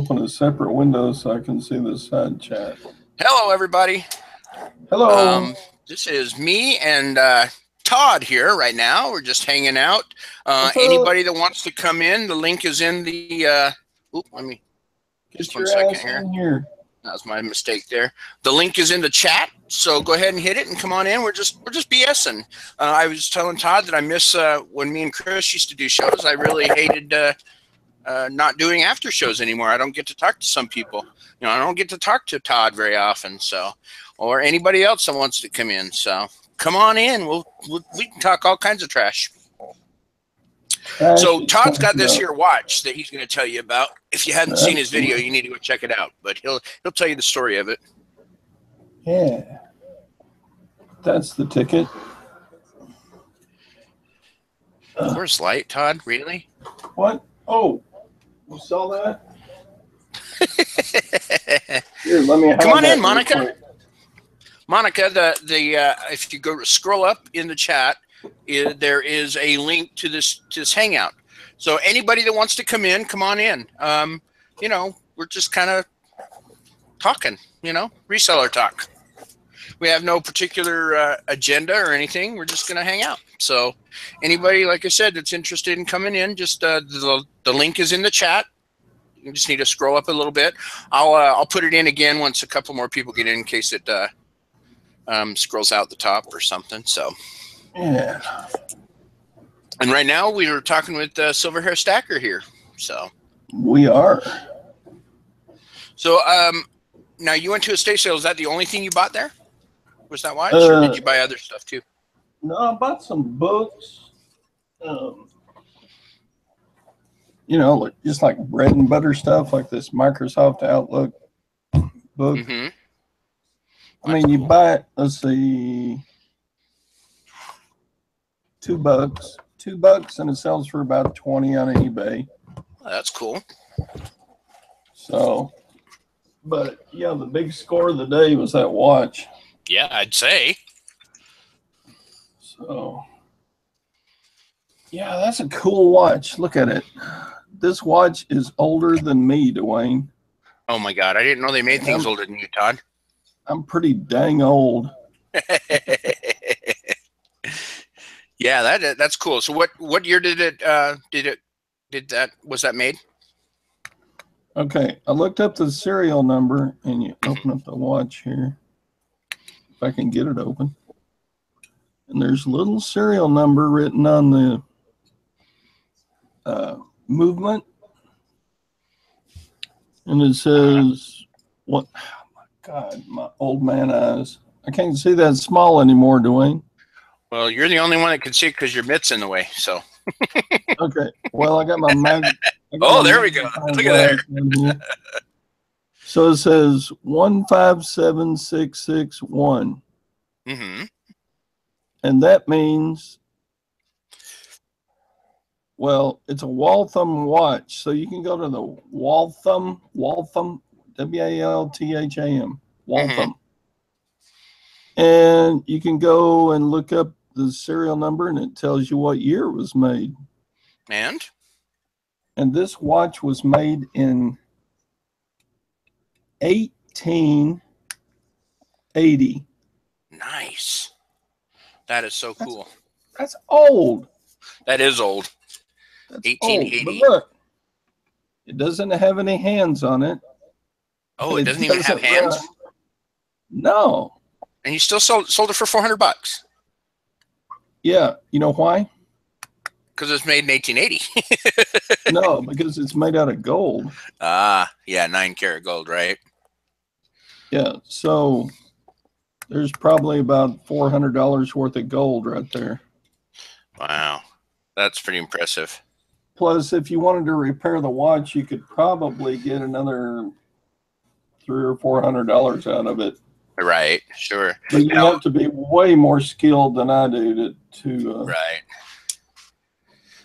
Open a separate window so I can see the side chat. Hello, everybody. Hello. This is me and Todd here right now. We're just hanging out. Anybody that wants to come in, the link is in the. Let me just 1 second here. That was my mistake there. The link is in the chat, so go ahead and hit it and come on in. We're just BSing. I was telling Todd that I miss when me and Chris used to do shows. I really hated not doing after shows anymore. I don't get to talk to some people. You know, I don't get to talk to Todd very often, so, or anybody else that wants to come in. So come on in. We can talk all kinds of trash. So Todd's got this here watch that he's going to tell you about. If you hadn't seen his video, you need to go check it out. But he'll tell you the story of it. Yeah, that's the ticket. Where's light, Todd? Really? What? Oh, you saw that? Here, let me come on in, Monica. Monica, if you go scroll up in the chat, there is a link to this hangout. So anybody that wants to come in, come on in. You know, we're just kind of talking, you know, reseller talk. We have no particular agenda or anything. We're just going to hang out. So anybody, like I said, that's interested in coming in, just the link is in the chat. You just need to scroll up a little bit. I'll put it in again once a couple more people get in case it scrolls out the top or something. So yeah. And right now we are talking with Silver Hair Stacker here. So we are. So now you went to estate sale. Is that the only thing you bought there? Was that watch, or did you buy other stuff too? No, I bought some books. You know, just like bread and butter stuff, like this Microsoft Outlook book. Mm-hmm. I mean, you buy it, let's see, $2, and it sells for about 20 on eBay. Oh, that's cool. So, but yeah, the big score of the day was that watch. Yeah, I'd say. So, yeah, that's a cool watch. Look at it. This watch is older than me, Dwayne. Oh my God, I didn't know they made things older than you, Todd. I'm pretty dang old. Yeah, that's cool. So what year was that made? Okay, I looked up the serial number, and you open up the watch here. If I can get it open. And there's a little serial number written on the movement. And it says, what? Oh my God, my old man eyes. I can't see that small anymore, Dwayne. Well, you're the only one that can see it because your mitt's in the way, so. Okay, well, I got my mag. Oh, there we go. Look at that. So it says 157661. Mm-hmm. And that means, well, it's a Waltham watch. So you can go to the Waltham, W-A-L-T-H-A-M, Waltham. Mm-hmm. And you can go and look up the serial number, and it tells you what year it was made. And this watch was made in 1880. Nice. That is so cool. That's old. That is old. That's 1880. Old. But look, it doesn't have any hands on it. Oh, it doesn't even have hands? No. And you still sold it for $400? Yeah. You know why? Because it's made in 1880. No, because it's made out of gold. Ah, yeah, 9-karat gold, right? Yeah, so there's probably about $400 worth of gold right there. Wow, that's pretty impressive. Plus, if you wanted to repair the watch, you could probably get another $300 or $400 out of it. Right, sure. But you have to be way more skilled than I do to right.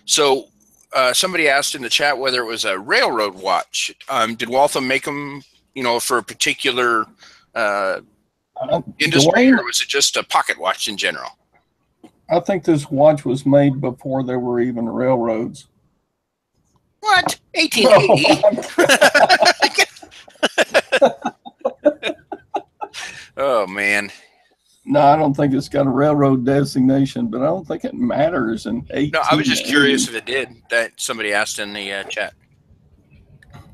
So somebody asked in the chat whether it was a railroad watch. Did Waltham make them, you know, for a particular industry, or was it just a pocket watch in general? I think this watch was made before there were even railroads. What? 1880? No, I don't think it's got a railroad designation, but I don't think it matters in 1880. No, I was just curious if it did. That somebody asked in the chat.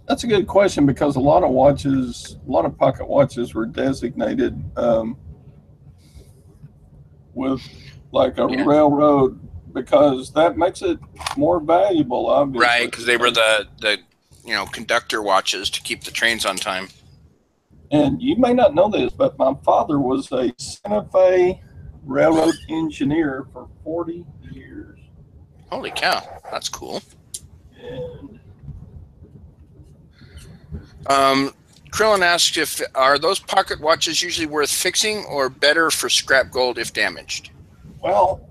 That's a good question because a lot of pocket watches were designated with like a railroad because that makes it more valuable, obviously. Right, because they were the conductor watches to keep the trains on time. And you may not know this, but my father was a Santa Fe railroad engineer for 40 years. Holy cow, that's cool. And Krillin asked are those pocket watches usually worth fixing or better for scrap gold if damaged? well,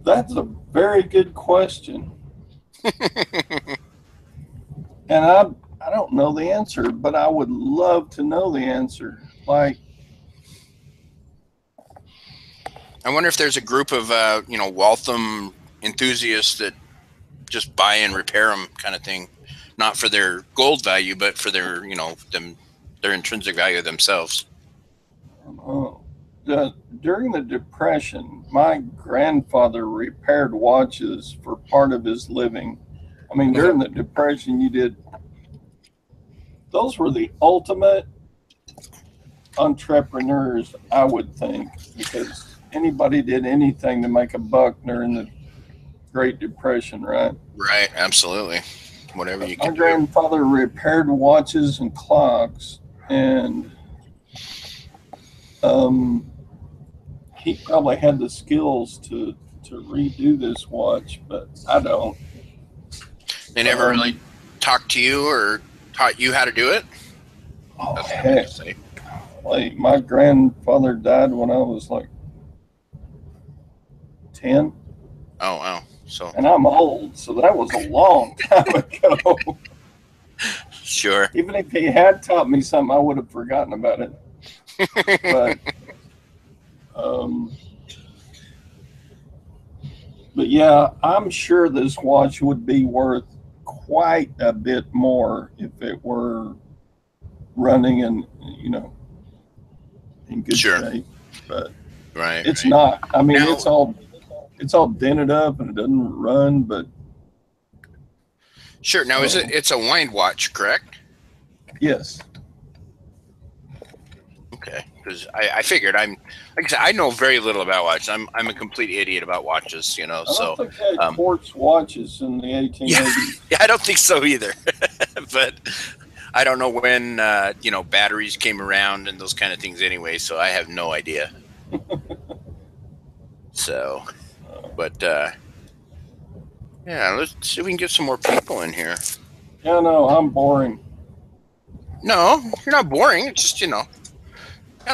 that's a very good question. And I don't know the answer, but I would love to know the answer. Like, I wonder if there's a group of Waltham enthusiasts that just buy and repair them, kind of thing, not for their gold value, but for their their intrinsic value themselves. During the Depression, my grandfather repaired watches for part of his living. I mean, during the Depression, those were the ultimate entrepreneurs, I would think, because anybody did anything to make a buck during the Great Depression, right? Right, absolutely. Whatever you can do. My grandfather repaired watches and clocks, and he probably had the skills to redo this watch, but I don't. They never really talked to you or taught you how to do it? Oh, heck. Like, my grandfather died when I was like 10. Oh, wow. And I'm old, so that was a long time ago. Sure. Even if he had taught me something, I would have forgotten about it. But yeah, I'm sure this watch would be worth quite a bit more if it were running and in good shape. But it's not. I mean, now, it's all dented up and it doesn't run, but sure. Now it's a wind watch, correct? Yes. Okay, because I figured like I said, I know very little about watches. I'm a complete idiot about watches, I don't think they had quartz watches in the 1880s. Yeah, I don't think so either. But I don't know when batteries came around and those kind of things anyway, so I have no idea. So, but yeah, let's see if we can get some more people in here. Yeah, no, I'm boring. No, you're not boring. It's just kind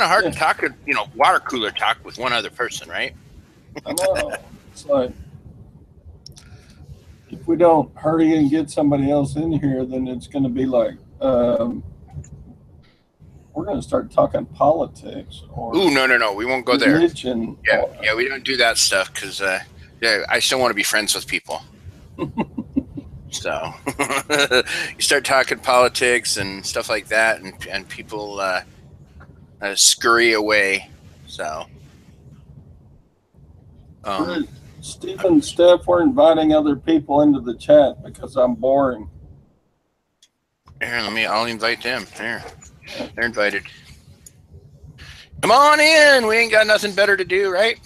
of hard to talk, water cooler talk with one other person, right? I know. It's like, if we don't hurry and get somebody else in here, then it's going to be like, we're going to start talking politics. Ooh, no, we won't go there. Religion. Yeah, we don't do that stuff because, I still want to be friends with people. So you start talking politics and stuff like that, and people scurry away. So, Steve and Steph, we're inviting other people into the chat because I'm boring. Here, I'll invite them. Here, they're invited. Come on in. We ain't got nothing better to do, right?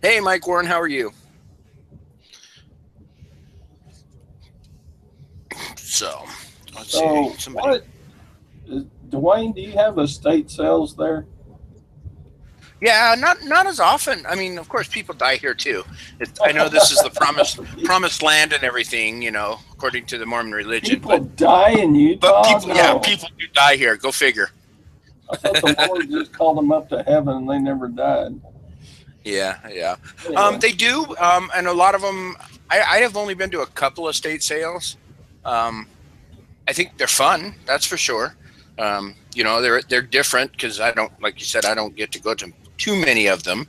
Hey, Mike Warren, how are you? So, let's see. Dwayne, do you have estate sales there? Yeah, not as often. I mean, of course, people die here too. I know this is the promised land and everything, according to the Mormon religion. People die in Utah? But people do die here. Go figure. I thought the Lord just called them up to heaven and they never died. Yeah. Anyway. They do, and a lot of them. I have only been to a couple estate sales. I think they're fun. That's for sure. They're different because I don't, like you said, I don't get to go to too many of them.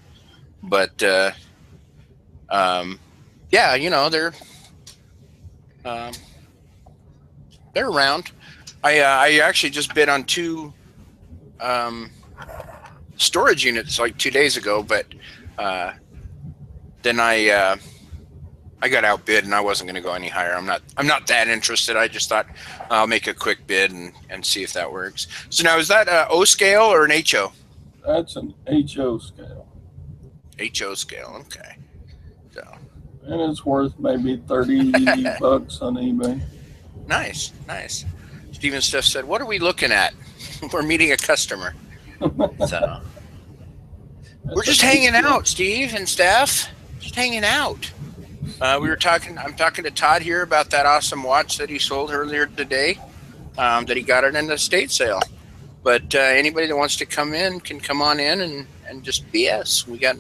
But they're they're around. I actually just bid on 2 storage units like 2 days ago, but then I got outbid and I wasn't going to go any higher. I'm not that interested. I just thought I'll make a quick bid and see if that works. So now, is that a O scale or an HO? That's an HO scale. HO scale, okay. So, and it's worth maybe 30 bucks on eBay. Nice. Steven Steph said, "What are we looking at?" We're meeting a customer. So we're just hanging out, Steve and Steph. Just hanging out. I'm talking to Todd here about that awesome watch that he sold earlier today, that he got it in the estate sale. But anybody that wants to come in can come on in and just BS. We got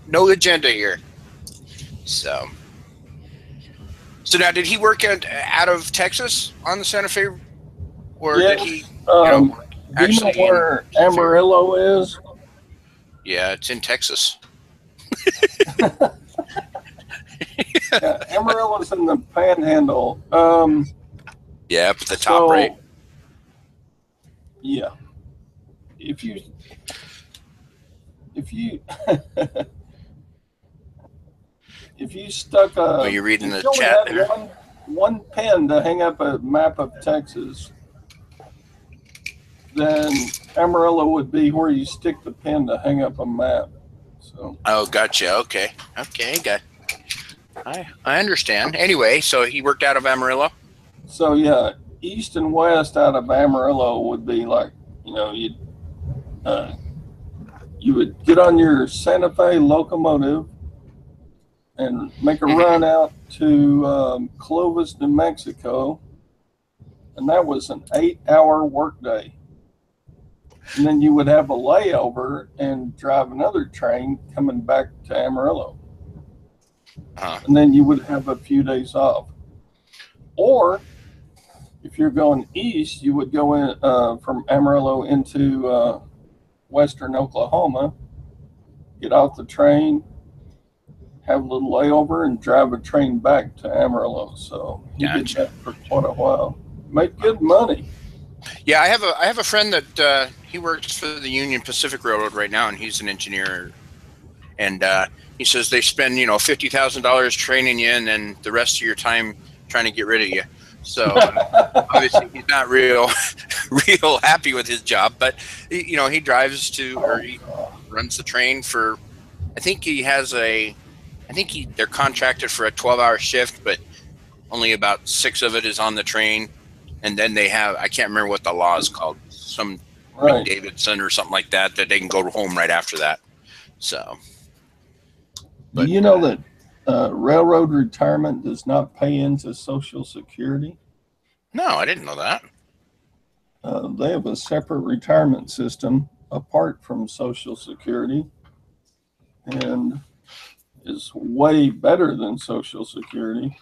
no agenda here. So now, did he work out of Texas on the Santa Fe, or yes. did he? Do you know where Amarillo is? Yeah, it's in Texas. Yeah, Amarillo's in the Panhandle. Yeah, up at the top right. Yeah. If you if you stuck a, are you reading the chat there? One pin to hang up a map of Texas, then Amarillo would be where you stick the pin to hang up a map. So. Oh, gotcha. Okay, got. I understand. Anyway, so he worked out of Amarillo. So yeah, east and west out of Amarillo would be like, you would get on your Santa Fe locomotive and make a run out to Clovis, New Mexico, and that was an 8-hour workday. And then you would have a layover and drive another train coming back to Amarillo. And then you would have a few days off. Or if you're going east, you would go in from Amarillo into western Oklahoma, get off the train, have a little layover, and drive a train back to Amarillo. So he did that for quite a while. Make good money. Yeah, I have a friend that he works for the Union Pacific Railroad right now, and he's an engineer. And he says they spend $50,000 training you, and then the rest of your time trying to get rid of you. So obviously he's not real happy with his job, but he drives or he runs the train for. I think they're contracted for a 12-hour shift, but only about 6 of it is on the train. And then they have, I can't remember what the law is called, some Davidson or something like that they can go home right after that. So. Do you know that railroad retirement does not pay into Social Security? No, I didn't know that. They have a separate retirement system apart from Social Security, and is way better than Social Security.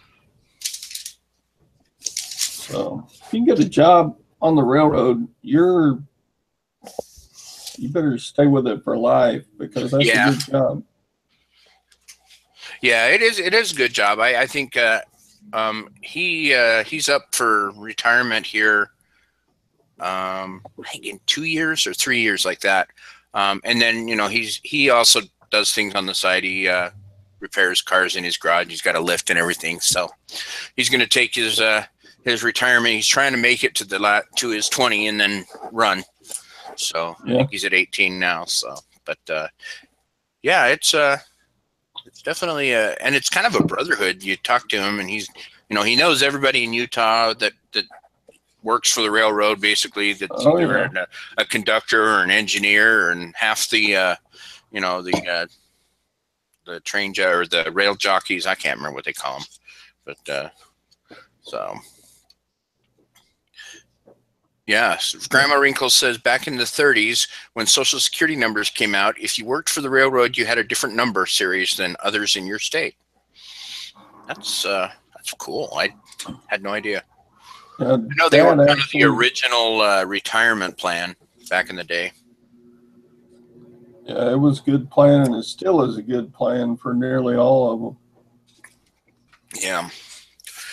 So if you can get a job on the railroad, you better stay with it for life, because that's a good job. Yeah, it is a good job. I think he's up for retirement here, I think in 2 years or 3 years, like that. And then he also does things on the side. He repairs cars in his garage. He's got a lift and everything. So he's going to take his retirement. He's trying to make it to his 20 and then run. So I think he's at 18 now. So, but it's definitely and it's kind of a brotherhood. You talk to him, and he's he knows everybody in Utah that works for the railroad, basically. That's either a conductor or an engineer, and half the the train or the rail jockeys. I can't remember what they call them, but so. Yeah, Grandma Wrinkle says back in the 30s, when Social Security numbers came out, if you worked for the railroad, you had a different number series than others in your state. That's cool. I had no idea. I know they were kind of the original retirement plan back in the day. Yeah, it was a good plan, and it still is a good plan for nearly all of them. Yeah,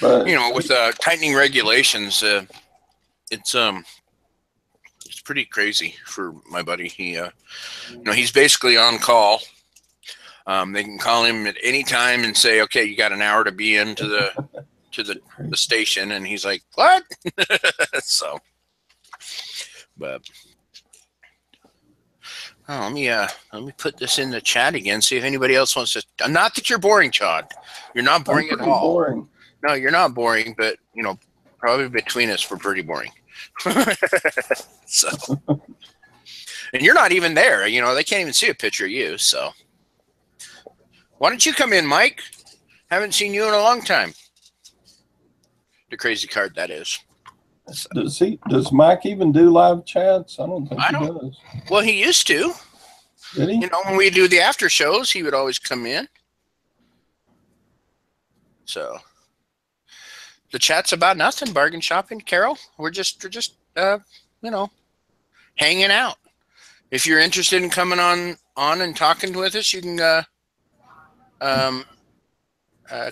but with tightening regulations. it's pretty crazy for my buddy. He he's basically on call. They can call him at any time and say, okay, you got an hour to be into the station, and he's like, what? So, but let me put this in the chat again, see if anybody else wants to. Not that you're boring, Chad. You're not boring at all. Boring. No, you're not boring, but probably between us, we're pretty boring. So, and you're not even there. They can't even see a picture of you. So, why don't you come in, Mike? Haven't seen you in a long time. The crazy card, that is. So. Does Mike even do live chats? I don't think he does. Well, he used to. Did he? When we do the after shows, he would always come in. So the chat's about nothing. Bargain shopping, Carol. We're just hanging out. If you're interested in coming on and talking with us, you can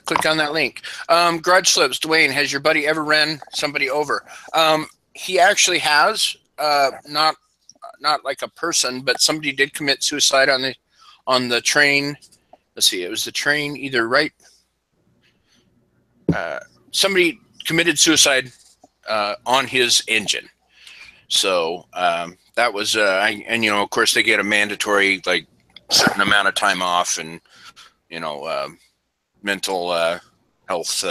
click on that link. Grudge slips. Dwayne, has your buddy ever ran somebody over? He actually has. Not like a person, but somebody did commit suicide on the train. Let's see. It was the train either right. Somebody committed suicide on his engine. So that was and of course they get a mandatory like certain amount of time off and mental health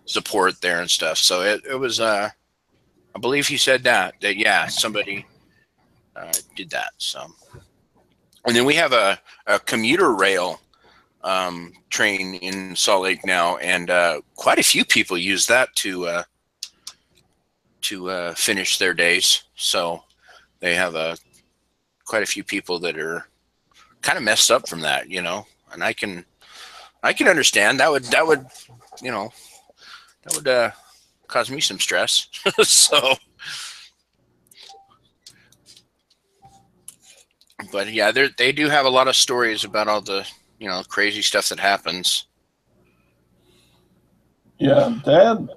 support there and stuff. So it was I believe he said that yeah, somebody did that. So, and then we have a commuter rail train in Salt Lake now, and quite a few people use that to finish their days. So they have quite a few people that are kind of messed up from that, and I can understand that would cause me some stress. So, but yeah, they do have a lot of stories about all the crazy stuff that happens. Yeah, Dad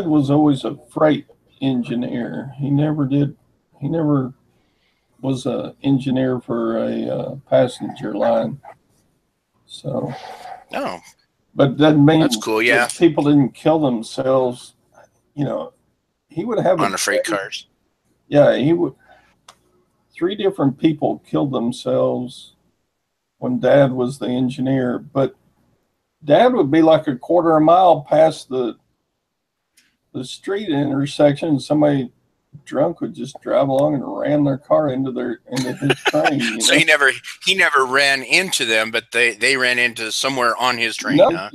was always a freight engineer. He never was an engineer for a passenger line. So, but that means that's cool. Yeah, people didn't kill themselves. He would have on the freight cars. Yeah, he would. 3 different people killed themselves when Dad was the engineer, but Dad would be like a quarter of a mile past the street intersection, and somebody drunk would just drive along and ram their car into his train. So he never ran into them, but they ran into somewhere on his train. No, huh?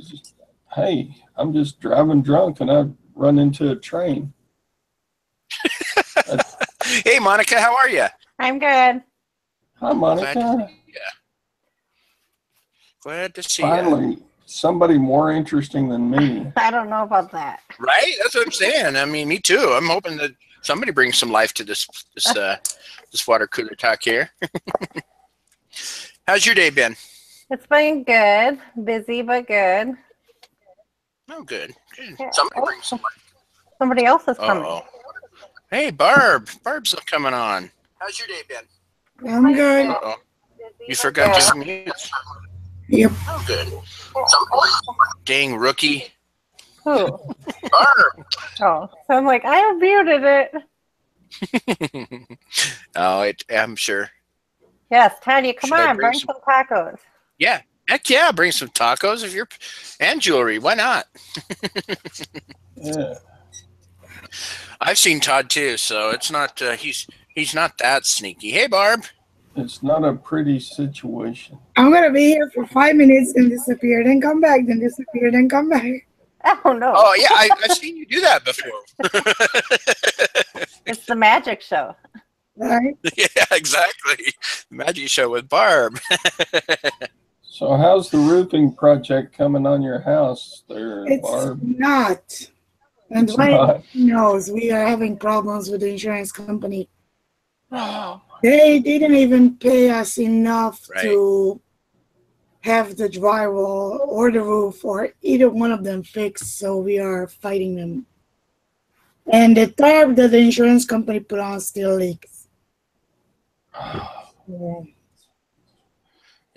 Hey, I'm just driving drunk and I run into a train. Hey, Monica, how are you? I'm good. Hi, Monica. Glad to see you. Finally, somebody more interesting than me. I don't know about that. Right? That's what I'm saying. I mean, me too. I'm hoping that somebody brings some life to this water cooler talk here. How's your day been? It's been good. Busy, but good. Oh, good. Yeah. Somebody brings some life. Somebody else is coming. Uh-oh. Hey, Barb. Barb's coming on. How's your day been? I'm good. Uh-oh. You forgot to mute. Yep. Oh, good. Dang rookie. Who? Barb. Oh, so I'm like, I muted it. Oh, I'm sure. Yes, Tanya, come Should I on, bring some tacos. Yeah. Heck yeah, bring some tacos and jewelry. Why not? Yeah. I've seen Todd too, so it's not he's not that sneaky. Hey, Barb. It's not a pretty situation. I'm gonna be here for 5 minutes and disappear, then come back, then disappear, then come back. Oh no. Oh yeah, I've seen you do that before. It's the magic show. Right? Yeah, exactly. The magic show with Barb. So how's the roofing project coming on your house there, It's Barb? not. And It's Dwayne not. knows we are having problems with the insurance company. Oh. They didn't even pay us enough Right. to have the drywall or the roof or either one of them fixed, so we are fighting them. And the tarp that the insurance company put on still leaks. Yeah.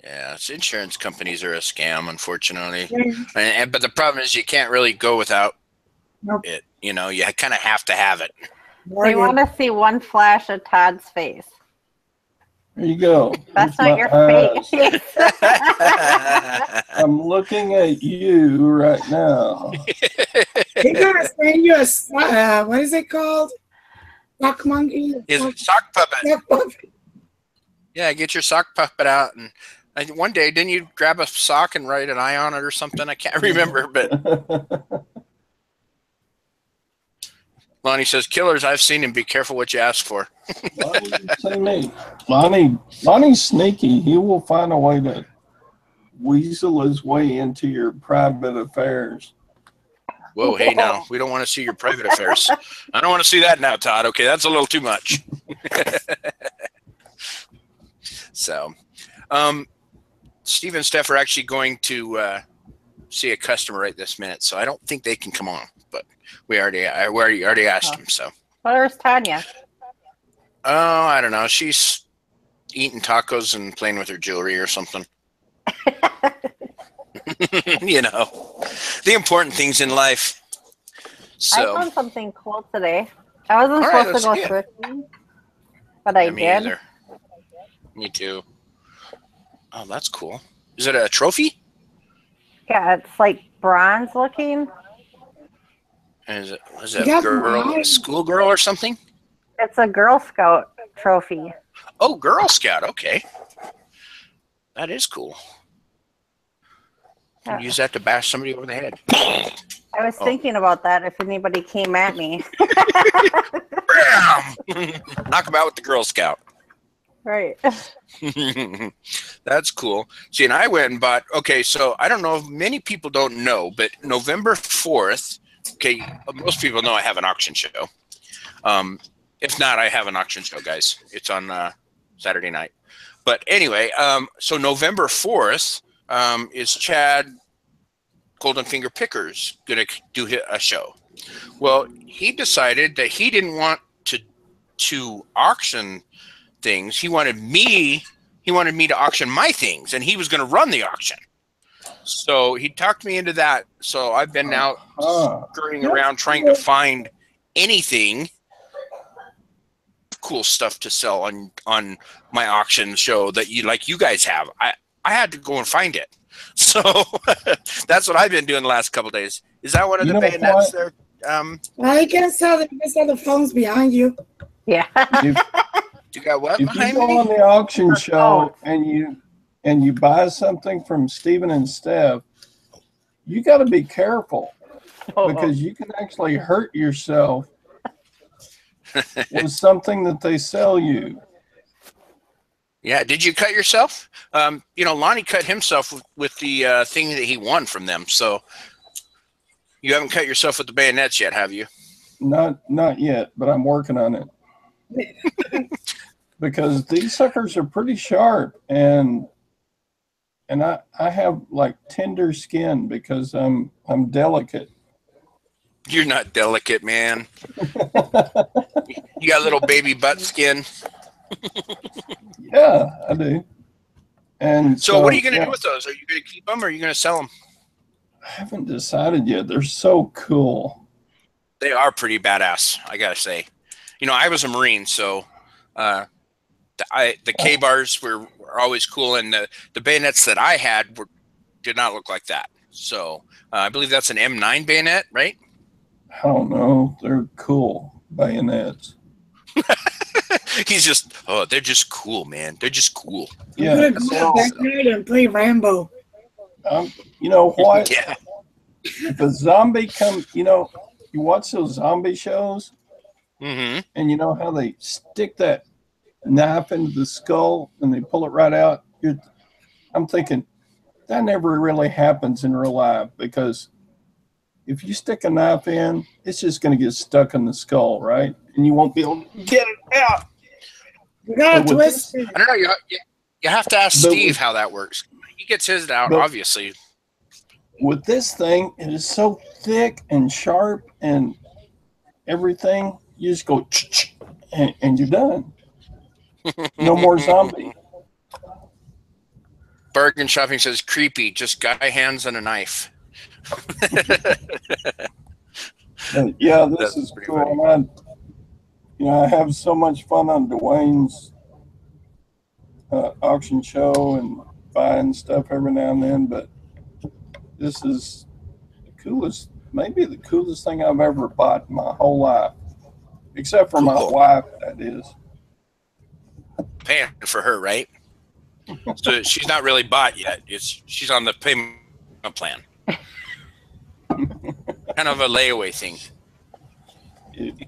Yeah, it's insurance companies are a scam, unfortunately. But the problem is you can't really go without Nope. it. You know, you kind of have to have it. So you want to see one flash of Todd's face. There you go. That's There's not your my eyes. face. I'm looking at you right now. They're gonna send you a what is it called? Sock monkey? Is it sock puppet? Sock puppet. Yeah, get your sock puppet out. And one day, didn't you grab a sock and write an eye on it or something? I can't remember, but Lonnie says, "Killers, I've seen him. Be careful what you ask for." Lonnie's sneaky. He will find a way to weasel his way into your private affairs. Whoa, hey now, we don't want to see your private affairs. I don't want to see that now, Todd. Okay, that's a little too much. So, Steve and Steph are actually going to see a customer right this minute, so I don't think they can come on. But we already asked them. So, Where's Tanya? oh, I don't know. She's eating tacos and playing with her jewelry or something. You know, the important things in life. So, I found something cool today. I wasn't supposed to go thrifting, but I me did. either. Me too. Oh, that's cool. Is it a trophy? Yeah, it's like bronze looking. Is it a girl, a schoolgirl or something? It's a Girl Scout trophy. Oh, Girl Scout. Okay. That is cool. You can use that to bash somebody over the head. I was thinking about that if anybody came at me. Knock them out with the Girl Scout. Right. That's cool. See, and I went and bought, okay, so I don't know if many people don't know, but November 4th, okay, most people know I have an auction show. If not, I have an auction show, guys. It's on Saturday night. But anyway, so November 4th is Chad Golden Finger Pickers going to do a show. Well, he decided that he didn't want to auction things. He wanted me to auction my things, and he was going to run the auction. So he talked me into that. So I've been now scurrying around trying to find anything cool stuff to sell on my auction show that you guys have. I had to go and find it. So that's what I've been doing the last couple of days. Is that one of the bayonets there? I can sell the phones behind you. Yeah. You got what if behind you go me? on the auction show and you buy something from Stephen and Steph, you got to be careful because you can actually hurt yourself with something that they sell you. Yeah. Did you cut yourself? Lonnie cut himself with the thing that he won from them. So you haven't cut yourself with the bayonets yet, have you? Not yet, but I'm working on it. Because these suckers are pretty sharp, and I have like tender skin because I'm delicate. You're not delicate, man. You got little baby butt skin. Yeah, I do. And so what are you going to do with those? Are you going to keep them or are you going to sell them? I haven't decided yet. They're so cool. They are pretty badass, I got to say. I was a Marine, so the K-bars were always cool, and the bayonets that I had did not look like that. So I believe that's an M9 bayonet, right? I don't know. They're cool bayonets. He's just, they're just cool, man. They're just cool. Yeah. I'm gonna go back there and play Rambo. You know what? Yeah. If a zombie comes, you watch those zombie shows, mm-hmm. and you know how they stick that knife into the skull and they pull it right out? I'm thinking that never really happens in real life, because if you stick a knife in, it's just going to get stuck in the skull, right? And you won't be able to get it out. You gotta twist it. I don't know. You have to ask Steve how that works. He gets his out, obviously. With this thing, it is so thick and sharp, and everything. You just go and you're done. No more zombie. Bargain shopping says creepy. Just guy hands and a knife. Yeah, this That's is pretty cool. funny. I have so much fun on Dwayne's auction show and buying stuff every now and then, but this is the coolest, maybe the coolest thing I've ever bought in my whole life, except for my wife, that is. Paying for her, right? So she's not really bought yet. She's on the payment plan. Kind of a layaway thing.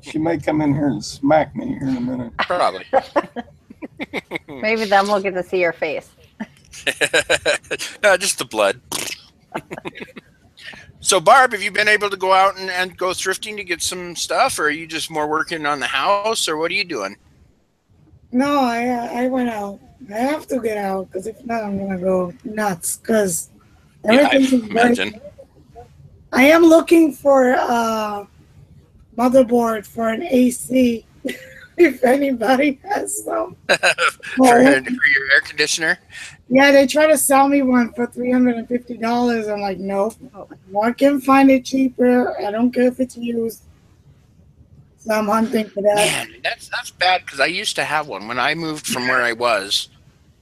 She may come in here and smack me here in a minute. Probably. Maybe then we'll get to see your face. No, just the blood. So, Barb, have you been able to go out and go thrifting to get some stuff, or are you just more working on the house, or what are you doing? No, I went out. I have to get out because if not, I'm gonna go nuts. Because everything is imagine. I am looking for a motherboard for an AC. If anybody has some. for your air conditioner? Yeah, they try to sell me one for $350. I'm like, nope. I can find it cheaper. I don't care if it's used. So I'm hunting for that. Man, that's bad because I used to have one when I moved from where I was.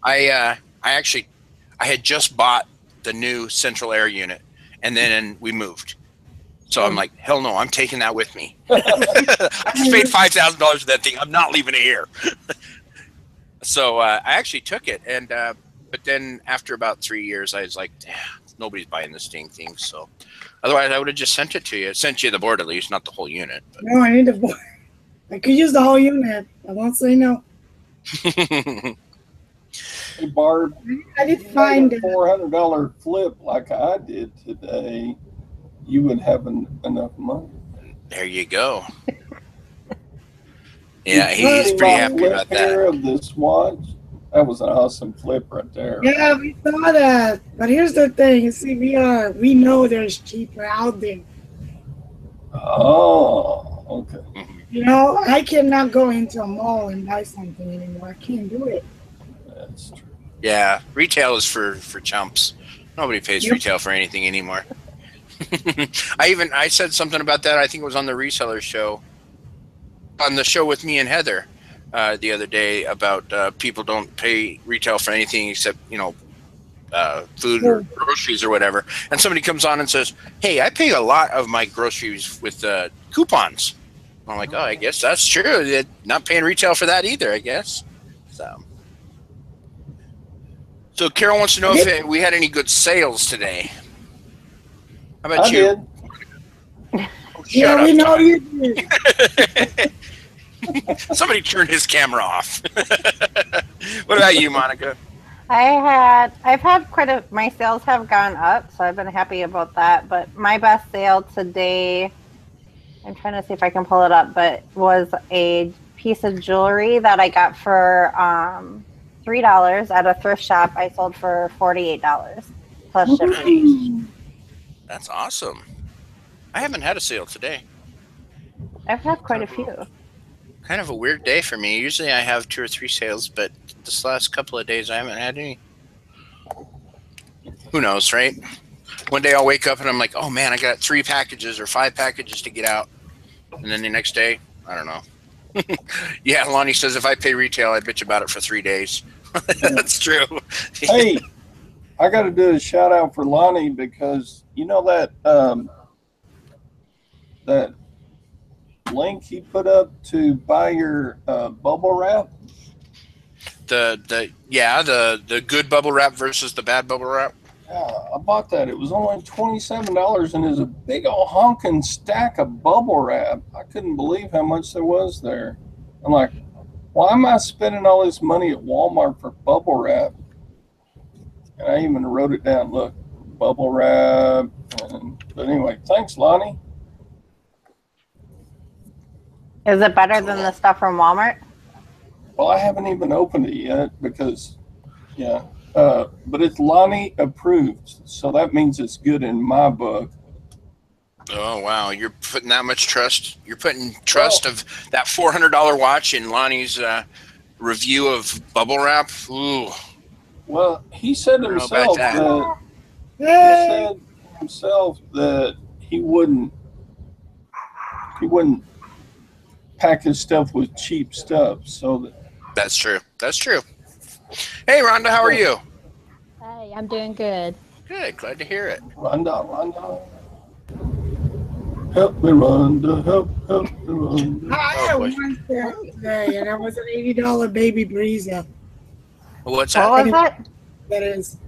I had just bought the new central air unit, and then we moved. So I'm like, hell no, I'm taking that with me. I just paid $5,000 for that thing. I'm not leaving it here. So I actually took it, and but then after about 3 years, I was like, nobody's buying this thing. So otherwise, I would have just sent it to you. Sent you the board at least, not the whole unit. But. No, I need the board. I could use the whole unit. I won't say no. Hey, Barb, I did find a $400 flip like I did today. You would have enough money. There you go. Yeah, he's pretty happy about that. Of this watch, that was an awesome flip right there. Yeah, we saw that. But here's the thing. You see, we know there's cheaper out there. Oh, okay. You know, I cannot go into a mall and buy something anymore. I can't do it. That's true. Yeah, retail is for chumps. Nobody pays retail for anything anymore. I said something about that. I think it was on the Reseller show, on the show with me and Heather the other day about people don't pay retail for anything except food or groceries or whatever. And somebody comes on and says, "Hey, I pay a lot of my groceries with coupons." I'm like, "Oh, I guess that's true. They're not paying retail for that either, I guess." So Carol wants to know if we had any good sales today. How about you? Did. Oh, shut up, we know you did. Somebody turned his camera off. What about you, Monica? I've had my sales have gone up, so I've been happy about that. But my best sale today, I'm trying to see if I can pull it up, but was a piece of jewelry that I got for $3 at a thrift shop. I sold for $48 plus shipping. That's awesome. I haven't had a sale today. I've had quite a few. Kind of a weird day for me. Usually I have 2 or 3 sales, but this last couple of days I haven't had any. Who knows, right? One day I'll wake up and I'm like, oh man, I got 3 packages or 5 packages to get out. And then the next day, I don't know. Yeah, Lonnie says if I pay retail, I bitch about it for 3 days. That's true. Hey, I got to do a shout out for Lonnie because you know that link he put up to buy your bubble wrap. The good bubble wrap versus the bad bubble wrap. Yeah, I bought that. It was only $27, and it's a big old honking stack of bubble wrap. I couldn't believe how much there was there. I'm like, why am I spending all this money at Walmart for bubble wrap? And I even wrote it down. Look, bubble wrap. But anyway, thanks, Lonnie. Is it better than the stuff from Walmart? Well, I haven't even opened it yet because, yeah. But it's Lonnie approved, so that means it's good in my book. Oh wow, you're putting that much trust. You're putting trust of that $400 watch in Lonnie's review of bubble wrap. Ooh, Well, he said I don't know about himself that. that he wouldn't pack his stuff with cheap stuff. So That's true. That's true. Hey, Rhonda, how are you? Hey, I'm doing good. Good. Glad to hear it. Rhonda. Help me, Rhonda. Help me, Rhonda. I had boy. one sale today, and that was an $80 baby breezer. What's What that? was that? That is.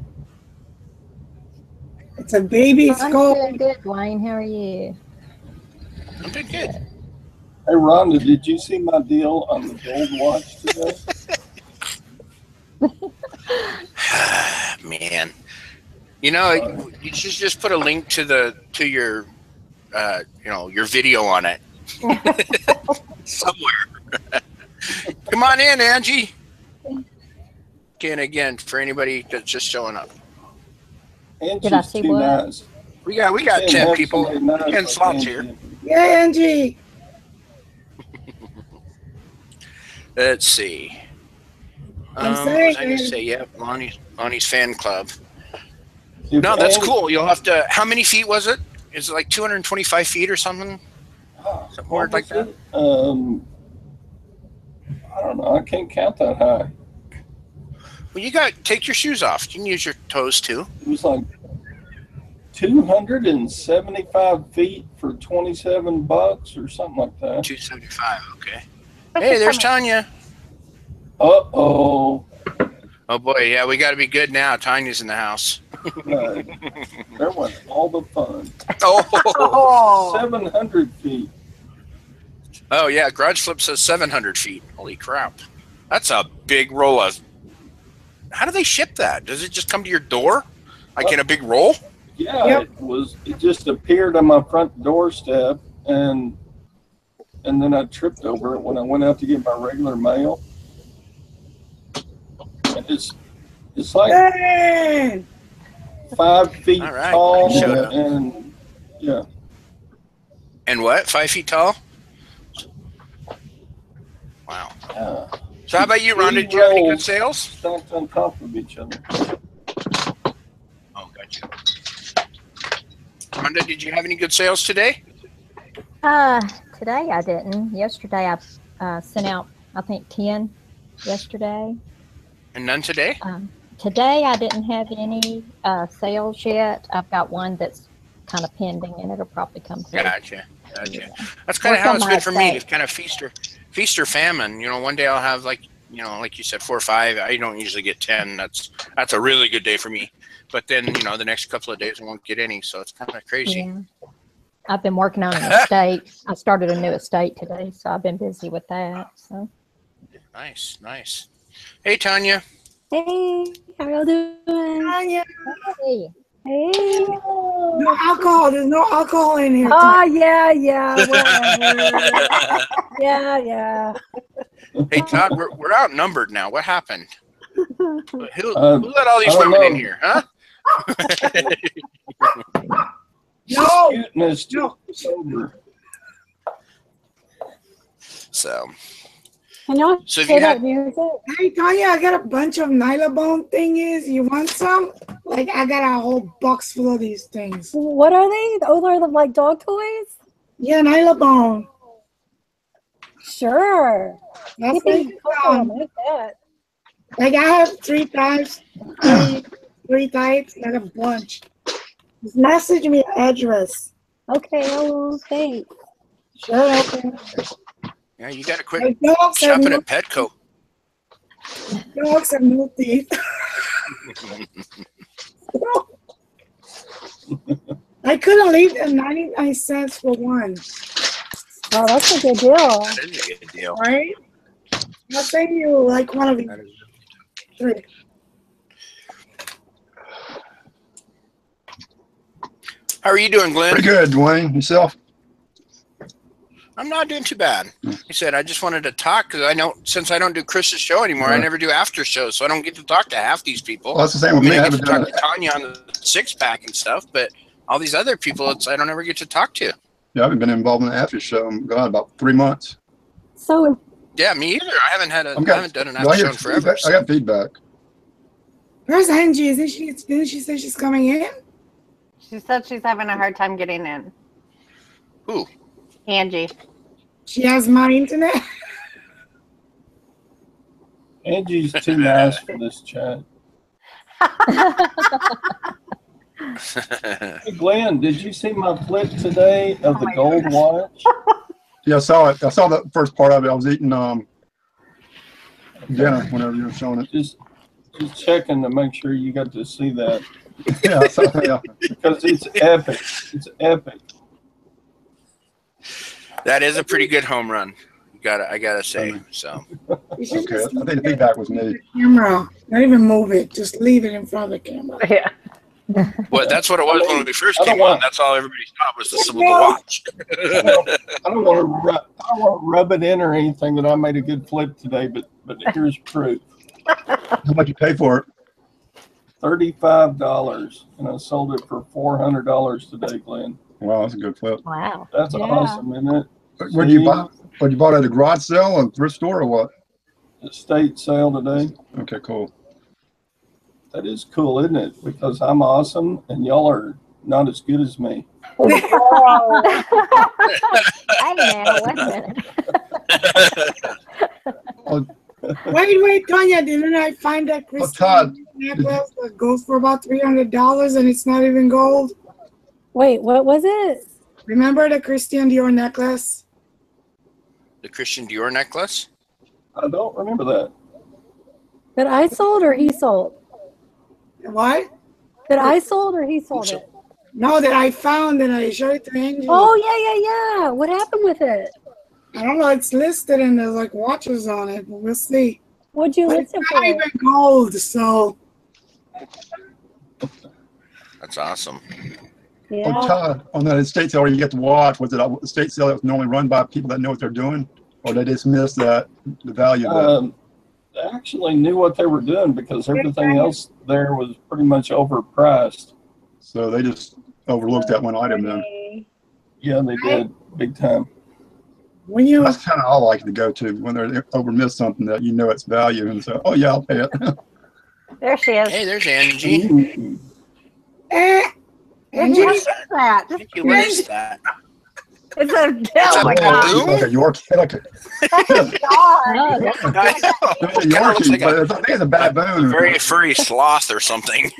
It's a baby I'm skull. doing good, Dwayne. How are you? I'm doing good. Hey, Rhonda, did you see my deal on the gold watch today? Man, you know, you should just put a link to your your video on it somewhere. Come on in, Angie. Again, for anybody that's just showing up, Did I see too what? nice. we got 10 people, 10 slots here. Yeah, Angie. Let's see. I'm What saying, was I gonna man. say? Yeah, Lonnie's fan club. If No, that's Angie- cool. You'll have to. How many feet was it? Is it like 225 feet or something? Something weird like that. I don't know. I can't count that high. Well, take your shoes off. You can use your toes too. It was like 275 feet for $27 or something like that. 275. Okay. Hey, there's Tanya. Uh-oh. Oh boy, yeah, we got to be good now. Tanya's in the house. Right. There went all the fun. Oh, 700 feet. oh yeah. Garage Flip says 700 feet. Holy crap, that's a big roll of. How do they ship that? Does it just come to your door, like in a big roll? Yeah, Yep. it just appeared on my front doorstep, and then I tripped over it when I went out to get my regular mail. And it's like Hey! 5 feet All right. tall, Showed up. and yeah. And what? 5 feet tall? Wow. So how about you, Rhonda? Did you have any good sales? Stacked on top of each other. Oh, gotcha. Rhonda, did you have any good sales today? Today I didn't. Yesterday I sent out, I think, 10 yesterday. And none today? Today I didn't have any sales yet. I've got one that's kind of pending, and it'll probably come through. Gotcha. That's kind of how it's been for me. It's kind of feast or famine. You know, one day I'll have like you said, 4 or 5. I don't usually get 10. That's a really good day for me. But then, the next couple of days I won't get any. So it's kind of crazy. Yeah. I've been working on an estate. I started a new estate today, so I've been busy with that. So. Nice. Hey, Tanya. Hey, how y'all doing? Tanya. Hey. Hey. No alcohol. There's no alcohol in here. Oh, yeah, whatever. yeah. Hey, Todd, we're outnumbered now. What happened? Who let all these I don't women in know. here, huh? No. Cuteness just sober. So Can y'all So if hear you that had- music? Hey, Tanya, I got a bunch of Nylabone thingies. You want some? Like, I got a whole box full of these things. What are they? Those are the like dog toys? Yeah, Nylabone. Sure. That's You can like, I like that. like I have 3 types. Three types. I got a bunch. Just message me your address. Okay, I will. Thanks. Sure, okay. yeah, you got to quit My dogs have shopping no, at Petco. dogs have no teeth. I couldn't leave them 99 cents for one, Oh, that's a good deal. That is a good deal. right? I'll send you like one of these That is- 3. How are you doing, Glenn? Pretty good, Dwayne. Yourself? I'm not doing too bad. He said, I just wanted to talk because I know since I don't do Chris's show anymore, I Right. never do after shows, so I don't get to talk to half these people. Well, that's the same I with mean, me. I I get to haven't done talk it. to Tanya on the 6-pack and stuff, but All these other people, I don't ever get to talk to. Yeah, I haven't been involved in the after show in about 3 months. So Yeah, me either. I haven't done an I after show get in forever. I got feedback. Where's Angie? Didn't she say she's coming in? She said she's having a hard time getting in. Who? Angie. She has my internet. Angie's too nice for this chat. Hey, Glenn, did you see my flip today of the gold watch? Yeah, I saw it. I saw the first part of it. I was eating dinner whenever you were showing it. Just checking to make sure you got to see that. Yeah, yeah. Because it's epic. It's epic. That is a pretty good home run. I gotta say. So. You should Okay, just I think the feedback was me. camera. Not even move it. Just leave it in front of the camera. Yeah. Well, that's what it was when we first I don't came on. want- That's all everybody thought was the symbol of the watch. I don't want to rub it in or anything that I made a good flip today, but here's proof. How much you pay for it? $35, and I sold it for $400 today, Glenn. Wow, that's a good flip. Wow. That's Yeah. awesome, isn't it? Where'd you buy? What you bought at a garage sale or thrift store or what? Estate sale today. Okay, cool. That is cool, isn't it? Because I'm awesome, and y'all are not as good as me. Hey now, wait a minute. Wait, Tanya, didn't I find that Todd. Christian necklace that goes for about $300 and it's not even gold? wait, what was it? Remember the Christian Dior necklace? The Christian Dior necklace? I don't remember that. That I sold or he sold? What? That I sold or he sold it? No, that I found and I showed it to Angie. Oh yeah. What happened with it? I don't know, it's listed and there's like watches on it, but we'll see. What'd you But list it's it not for? even gold, so That's awesome. Yeah. Oh, Todd, on that estate sale you get to watch, was it an estate sale that was normally run by people that know what they're doing? Or they just missed the value of that? They actually knew what they were doing because everything else there was pretty much overpriced. So they just overlooked that one item then. Yeah, they did, big time. when you That's kind of all I like to go to when they're overmiss something that you know its value and say, oh yeah, I'll pay it. There she is. Hey, there's Angie. Ooh. Angie, What is that? Angie, what is that? It's a It's oh a my god. balloon? Like a Yorkie, like a That's a dog. Oh, that's I know. Yorkie, Kinda looks like but I think it's a baboon. Very furry sloth or something.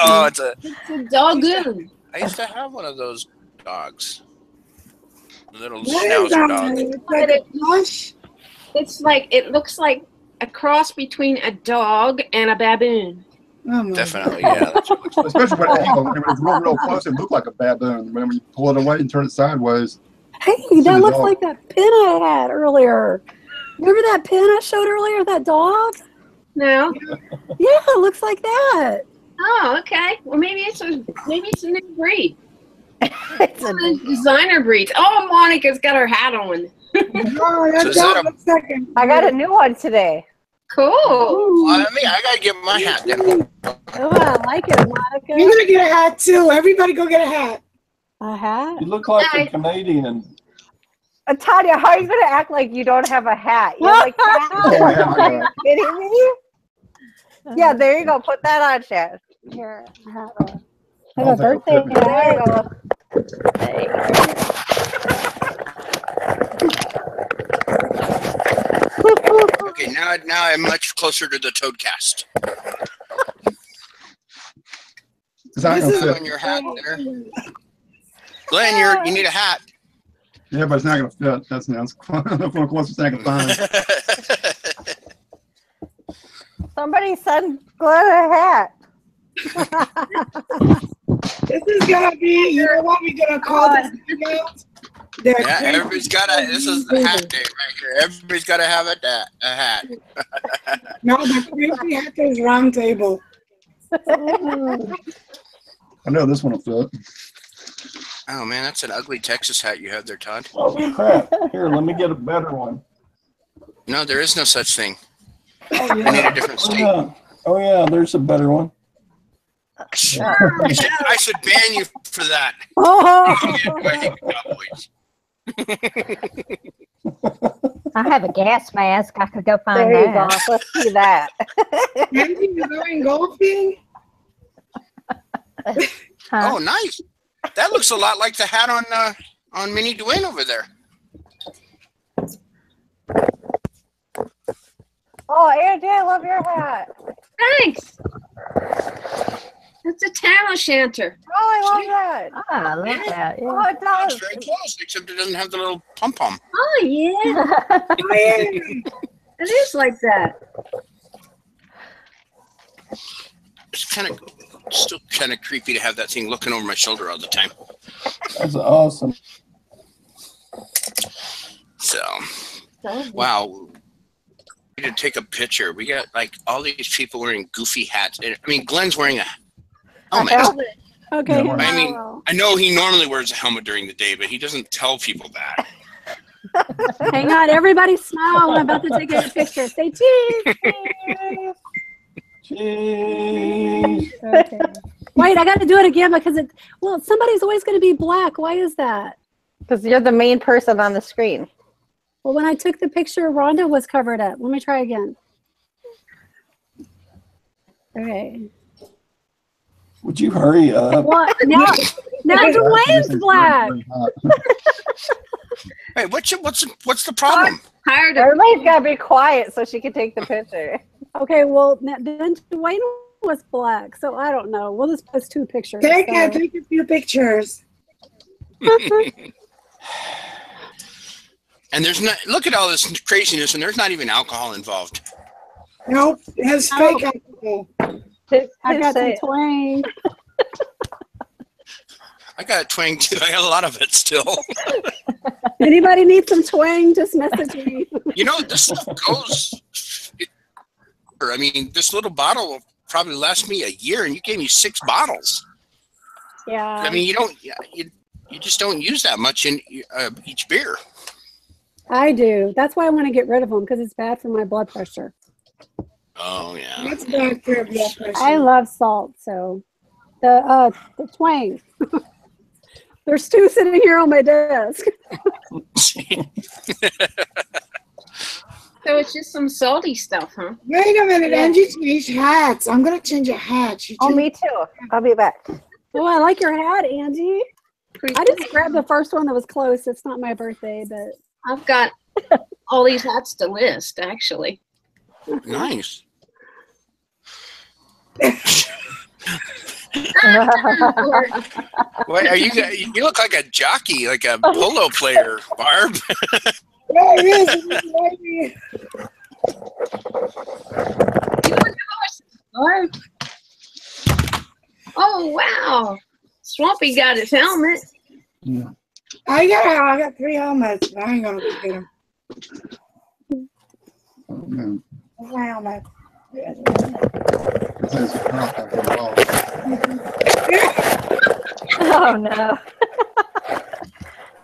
Oh, it's a Dogoon. I used to have one of those dogs. Little what is schnauzer that? dog. It's like a plush. It's like, it looks like a cross between a dog and a baboon. Oh my Definitely, yeah. That's what it looks like. Especially when angle, when it was real close, it looked like a baboon. When you pull it away and turn it sideways. Hey, the that looks dog. like that pin I had earlier. Remember that pin I showed earlier? That dog? No. Yeah, it looks like that. Oh, okay. Well, maybe it's a new breed. It's a One of those designer breeds. Oh, Monica's got her hat on. Oh, So that is that dog a- looks like I got a new one today. Cool. I gotta get my hat down. Oh, I like it, You're Monica. gonna get a hat too. Everybody go get a hat. A hat? You look like Hi. a Canadian. Tanya, how are you gonna act like you don't have a hat? You're like, Oh, yeah, are you kidding me? Yeah, there you go. Put that on, Chad. Here, a hat on. I Have a don't birthday think I'll There hat. you go. Okay, now I'm much closer to the Toadcast. It's not This gonna is- fit. On your hat there. Glenn, you need a hat. Yeah, but it's not gonna fit. That's the closest thing I can find. Somebody send Glenn a hat. This is gonna be, you know what we're gonna call this hangout? The Yeah, everybody's this is the hat day right here. Everybody's gotta have a hat. No, the crazy hackers round table. I know this one will fit. Oh man, that's an ugly Texas hat you have there, Todd. Oh crap! Here, let me get a better one. No, there is no such thing. Oh I need a different state. yeah. Oh yeah, there's a better one. I should ban you for that. Oh, I have a gas mask. I could go find There you go. that. Let's see that. Angie, you're going golfing? Huh? Oh, nice. That looks a lot like the hat on Minnie Dwayne over there. Oh, Angie, I love your hat. Thanks. It's a tam o' shanter. Oh, I love that. Oh, I love that. Oh, Yeah. it Oh, it's does. very close, except it doesn't have the little pom-pom. Oh yeah, Oh, yeah. it is like that. It's still kind of creepy to have that thing looking over my shoulder all the time. That's awesome. So, wow. We need to take a picture. We got like all these people wearing goofy hats. And, I mean, Glenn's wearing a helmet. okay. Yeah, I mean, wow. I know he normally wears a helmet during the day, but he doesn't tell people that. Hang on, everybody smile. I'm about to take a picture. Say cheese. Cheese. Okay. Wait, I got to do it again because somebody's always going to be black. Why is that? Because you're the main person on the screen. Well, when I took the picture, Rhonda was covered up. Let me try again. Okay. Would you hurry up? Well, now Dwayne's black. Hey, what's the problem? Tired of Everybody's got to be quiet so she can take the picture. Okay, well, then Dwayne was black, so I don't know. We'll just post 2 pictures. Take so. take a few pictures. And there's not. Look at all this craziness, and there's not even alcohol involved. Nope, it has fake alcohol. I got some twang. I got a twang too. I got a lot of it still. Anybody need some twang? Just message me. You know, this stuff goes. I mean, this little bottle will probably last me a year, and you gave me 6 bottles. Yeah. I mean, you just don't use that much in each beer. I do. That's why I want to get rid of them because it's bad for my blood pressure. Oh yeah. That's bad for your blood pressure. I love salt, so the twang. There's 2 sitting here on my desk. So it's just some salty stuff, huh? Wait a minute, Angie changed hats. I'm gonna change a hat. Oh, me too. I'll be back. Oh, I like your hat, Angie. I just grabbed the first one that was close. It's not my birthday, but I've got all these hats to list, actually. Nice. Wait, are you look like a jockey, like a polo player, Barb. There it is. Oh wow! Swampy got his helmet. Yeah. I got 3 helmets, but I ain't gonna get them. Oh, man. Where's my helmet? It says crop after a while. Oh no.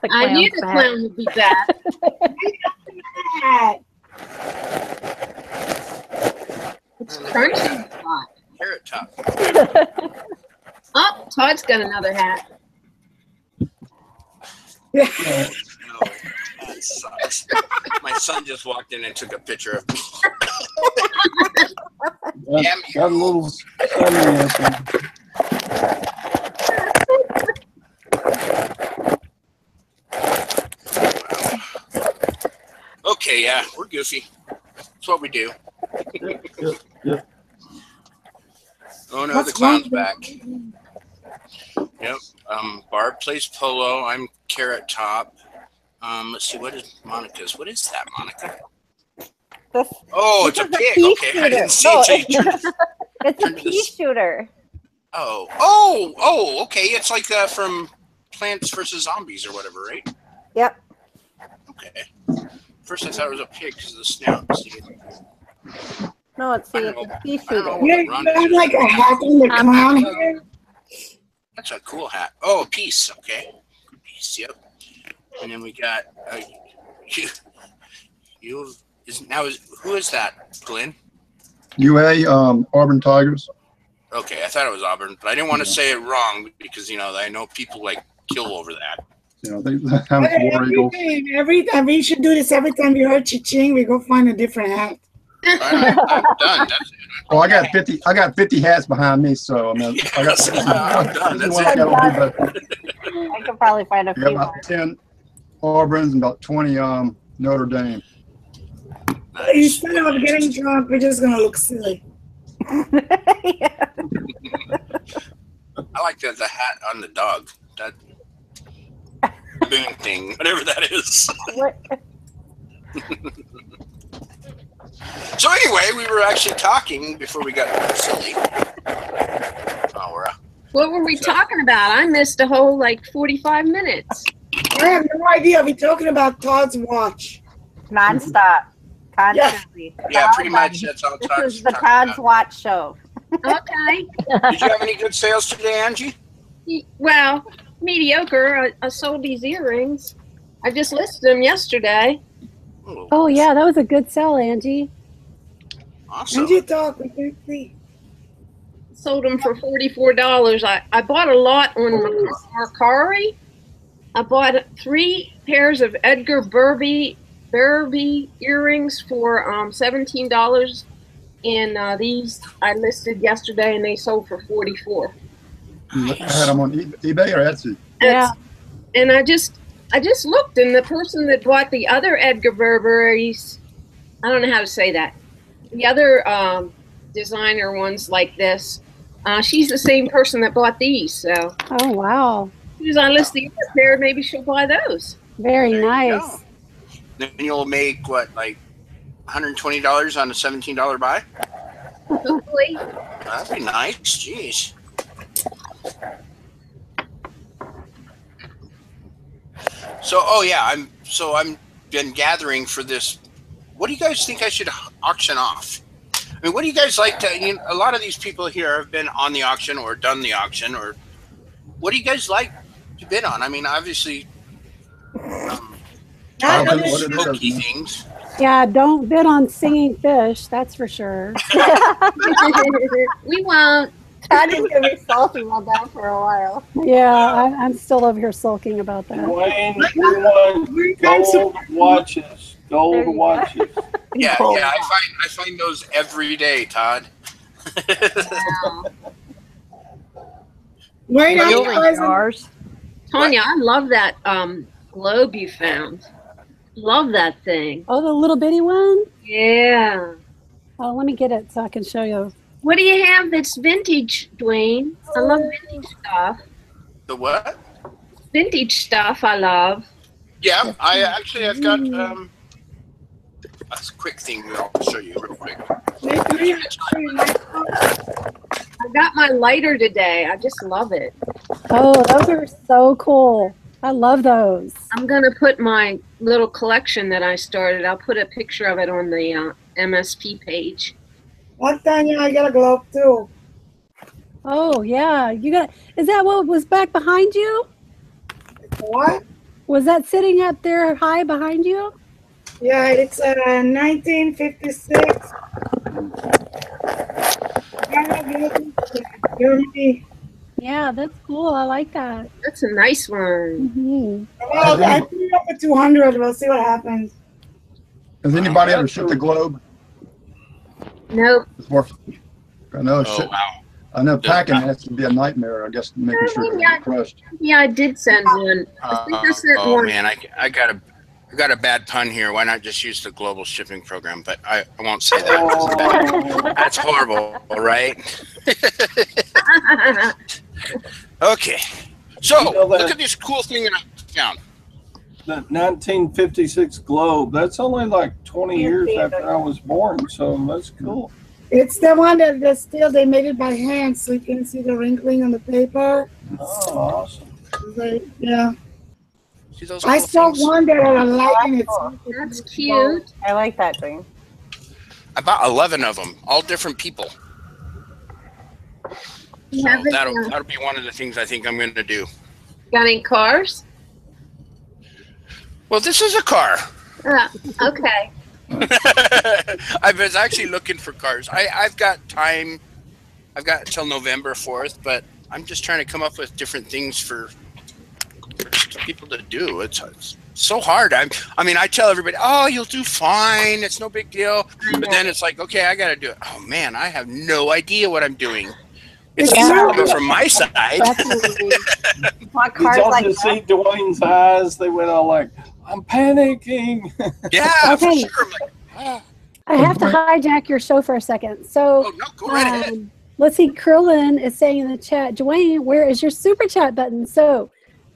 The I knew clown's the back. clown would be back. Hat. It's crunching a lot. Carrot top. Oh, Todd's got another hat. No, that sucks. My son just walked in and took a picture of me. Got a little sunny up there. Okay, yeah, we're goofy. That's what we do. Yep. Oh no, What's the clown's wrong? back. Yep. Barb plays polo. I'm Carrot Top. Let's see, what is Monica's? What is that, Monica? This, Oh, this it's a is pig. pea Okay, I didn't see shooter. it. So you turned- It's a Turn to pea this. shooter. Oh, okay. It's like from Plants vs. Zombies or whatever, right? Yep. Okay. First I thought it was a pig because of the snout. See? No, it's a pea I don't know. shooter. You have like a hat on the clown here? That's a cool hat. Oh, a piece. Okay. Piece, yep. And then we got who is that, Glenn? UA, Auburn Tigers. Okay, I thought it was Auburn, but I didn't want to say it wrong because I know people like kill over that. They have War Eagles. Every time we should do this. Every time we heard cha-ching, we go find a different hat. I'm done. That's it. Oh, I got 50 hats behind me, so I mean, I got. I'm done. That's it. I could probably find a We few got more. about 10 Auburns and about 20 Notre Dame. Instead of getting drunk, we're just gonna look silly. Yeah. I like the hat on the dog. That boon thing, whatever that is. What? So anyway, we were actually talking before we got silly. What were we talking about? I missed a whole 45 minutes. I have no idea. We're talking about Todd's watch. Nonstop. Constantly. Yeah, pretty much. That's all. This is the Todd's Watch Show. Okay. Did you have any good sales today, Angie? Well, mediocre. I sold these earrings. I just listed them yesterday. Oh yeah, that was a good sell, Angie. Awesome. Angie, talk. We can see. Sold them for $44. I bought a lot on Mercari. I bought 3 pairs of Edgar Burby earrings for $17. And these I listed yesterday, and they sold for $44. I had them on eBay or Etsy. Yeah. And I just looked, and the person that bought the other Edgar Burberrys, I don't know how to say that. The other designer ones like this, she's the same person that bought these. So, Oh wow. as soon as I list the other pair, maybe she'll buy those. Very There you nice. go. Then you'll make what, $120 on a $17 buy? Hopefully. That'd be nice. Jeez. So, I'm been gathering for this. What do you guys think I should auction off? I mean, what do you guys like to? A lot of these people here have been on the auction or done the auction, or what do you guys like to bid on? I mean, obviously, smoky things. Yeah, don't bid on singing fish, that's for sure. We won't. Todd is going to be salty about that for a while. Yeah, I'm still over here sulking about that. Wayne, we want gold watches. Gold watches. Yeah, I find those every day, Todd. Wait, Tanya, I love that globe you found. Love that thing. Oh, the little bitty one? Yeah. Oh, let me get it so I can show you. What do you have that's vintage, Dwayne? I love vintage stuff. The what? Vintage stuff I love. Yeah, I've got a quick thing I'll show you real quick. I got my lighter today. I just love it. Oh, those are so cool. I love those. I'm going to put my little collection that I started. I'll put a picture of it on the MSP page. What, Tanya? I got a globe too. Oh, yeah. Is that what was back behind you? What? Was that sitting up there high behind you? Yeah, it's 1956. Germany. Yeah, that's cool. I like that. That's a nice one. Mm-hmm. Well, I put it up at 200. We'll see what happens. Has anybody ever shipped a globe? Nope. Before? I know. Oh, wow. I know packing has to be a nightmare. I guess making sure they're not crushed. Yeah, I did send one. I think I sent one. Man, I got a bad pun here. Why not just use the global shipping program? But I won't say that. That's horrible, right? Okay. So look at this cool thing that I found. The 1956 globe. That's only like 20 years after I was born, so that's cool. It's the one that they made it by hand, so you can see the wrinkling on the paper. Oh, awesome. Yeah. See those I cool saw things? one that had a light in it. That's cute. I like that thing. I bought 11 of them, all different people. You So have that'll be one of the things I think I'm going to do. got any cars? Well, this is a car. Okay. I was actually looking for cars. I've got time I've got until November 4th, but I'm just trying to come up with different things for people to do. It's so hard. I mean, I tell everybody, "Oh, you'll do fine. It's no big deal." But then it's like, "Okay, I got to do it." Oh man, I have no idea what I'm doing. It's coming from my side. What Did y'all cards like just that? see Dwayne's eyes? They went all like, "I'm panicking." Yeah, Okay. for sure. I'm like, ah. I have to hijack your show for a second. So Oh no, go right ahead. let's see. Curlin is saying in the chat, Dwayne, where is your super chat button? So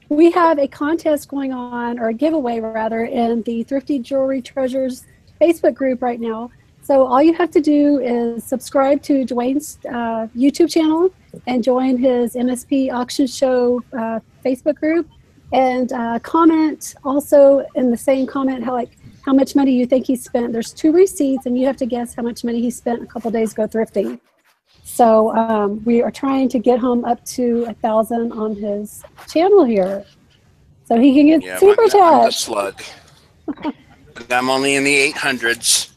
we have a contest going on, or a giveaway rather, in the Thrifty Jewelry Treasures Facebook group right now. So all you have to do is subscribe to Dwayne's YouTube channel and join his MSP Auction Show Facebook group, and comment also in the same comment how much money you think he spent. There's 2 receipts, and you have to guess how much money he spent a couple days ago thrifting. So we are trying to get him up to 1,000 on his channel here, so he can get super I'm the chat. slug. I'm only in the 800s.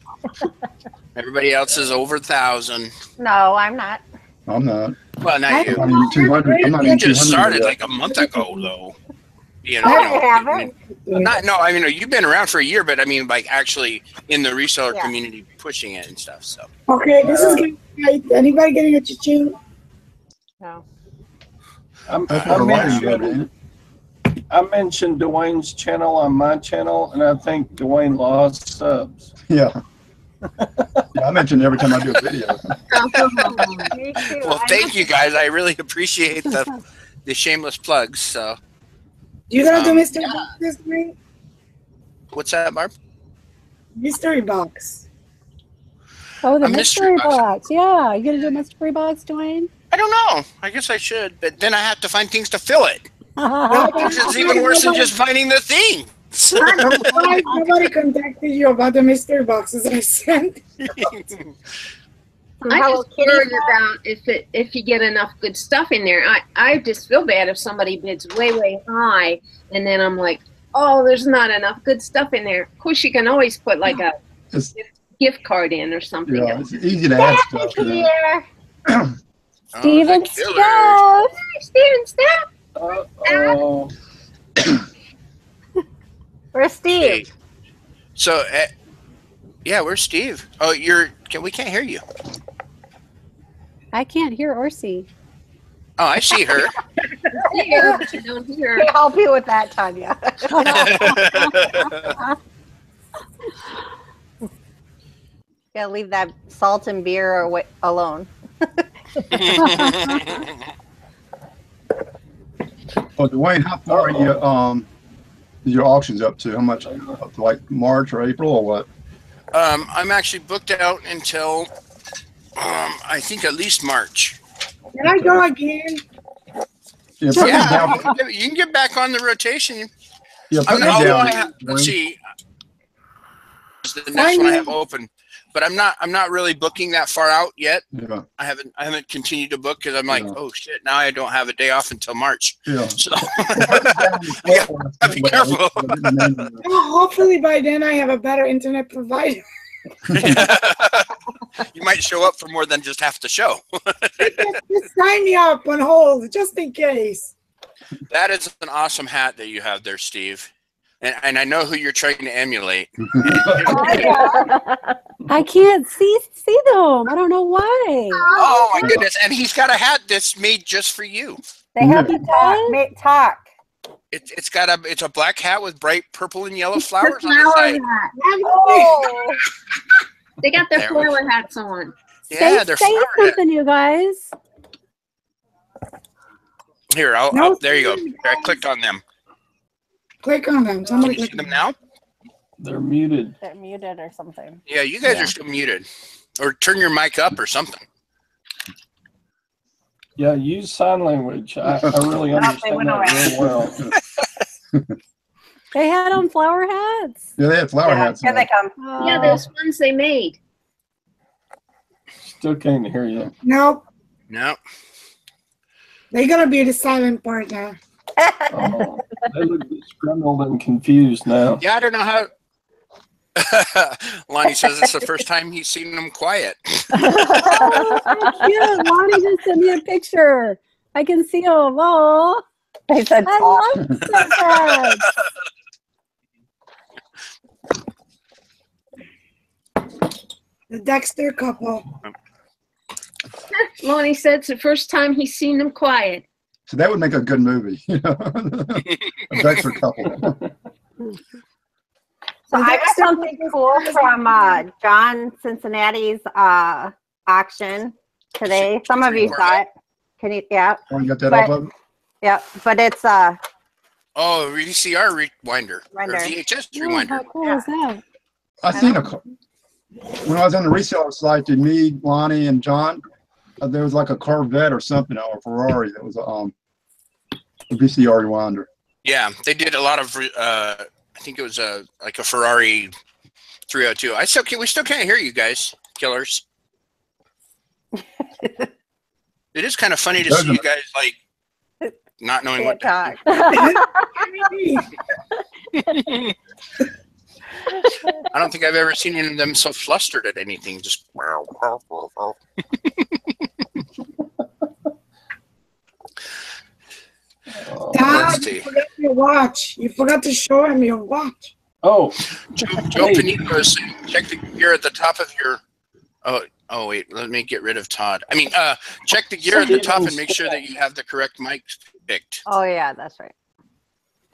Everybody else is over 1,000. No, I'm not. I'm not. Well, not you. I'm not even 200. I'm not You even just 200 started yet. like a month ago, though. You know, I haven't. I mean, you've been around for a year, but I mean, like actually in the reseller Yeah. community pushing it and stuff. So Okay, this is getting late. Anybody getting a cha-ching? No. That's what a writing good, ain't it? I mentioned Dwayne's channel on my channel, and I think Dwayne lost subs. Yeah. Yeah, I mention it every time I do a video. Me too. well, thank you guys. I really appreciate the shameless plugs. So You gonna do mystery box this week? what's that, Barb? Mystery box. Oh, the A mystery mystery box. box. Yeah, you gonna do a mystery box, Dwayne? I don't know. I guess I should, but then I have to find things to fill it. Which is even worse than just finding the thing. Why nobody contacted you about the mystery boxes I sent? I just worry about if you get enough good stuff in there. I just feel bad if somebody bids way high, and then I'm like, oh, there's not enough good stuff in there. Of course, you can always put like a It's, gift card in or something. yeah, it's easy to add stuff. Here. Steven killer. Steph. Steven, stop! Uh-oh. Where's Steve? Hey. So, yeah, where's Steve? Oh, we can't hear you. I can't hear or see. Oh, I see her. Here, but you don't hear. I'll help you with that, Tanya. Gotta leave that salt and beer alone. Oh, Dwayne, how far are you, your auctions up to? How much? Up to like March or April or what? I'm actually booked out until I think at least March. Can I go again? Yeah, put me down. You can get back on the rotation. Yeah, I put mean, me although down. let's see, the next one I have open, but I'm not really booking that far out yet. Yeah, I haven't continued to book because I'm like, Yeah. oh shit, now I don't have a day off until March. yeah. So be careful. Oh, hopefully by then I have a better internet provider. You might show up for more than just half the show. Just sign me up on hold, just in case. That is an awesome hat that you have there, Steve. And I know who you're trying to emulate. I can't see them. I don't know why. Oh my goodness! And he's got a hat that's made just for you. They help you talk. It's a black hat with bright purple and yellow flowers on the Flower side. hat. Oh. They got their There we flower hats on. Yeah, they're say flower hats. something, you guys. Here, No, there you go. I clicked on them. Click on them. Can Somebody you see click them now? They're muted. They're muted or something. Yeah, you guys Yeah. are still muted. Or turn your mic up or something. Yeah, use sign language. I really understand went that real well. They had on flower hats. Yeah, they had flower hats. Here they come. Yeah, those ones they made. Still can't hear you. Nope. No. They're gonna be the silent partner. Oh, they look scrambled and confused now. Yeah, I don't know how. Lonnie says it's the first time he's seen them quiet. Oh, cute. Lonnie just sent me a picture. I can see them. Oh, They said I talk. love that. The Dexter couple. Lonnie said it's the first time he's seen them quiet. So that would make a good movie. You know? A Dexter couple. So I got something cool from John Cincinnati's auction today. Some of you saw it. Can you? Yeah. Oh, you got that off of it? Yeah. But it's Oh, VCR rewinder. Or Render. VHS Oh, rewinder. how cool is that? I seen a car. When I was on the reseller site, did me, Lonnie, and John, there was like a Corvette or something, or a Ferrari that was a VCR rewinder. Yeah, they did a lot of. I think it was like a Ferrari 302. We still can't hear you guys, killers. It is kind of funny to see you guys like not knowing what. talk. I don't think I've ever seen any of them so flustered at anything. Just. Dad, see. you forgot your watch. You forgot to show him your watch. Oh, Joe Panito is saying, check the gear at the top of your. Oh wait, let me get rid of Todd. I mean, check the gear at the top and make sure that you have the correct mic picked. Oh yeah, that's right.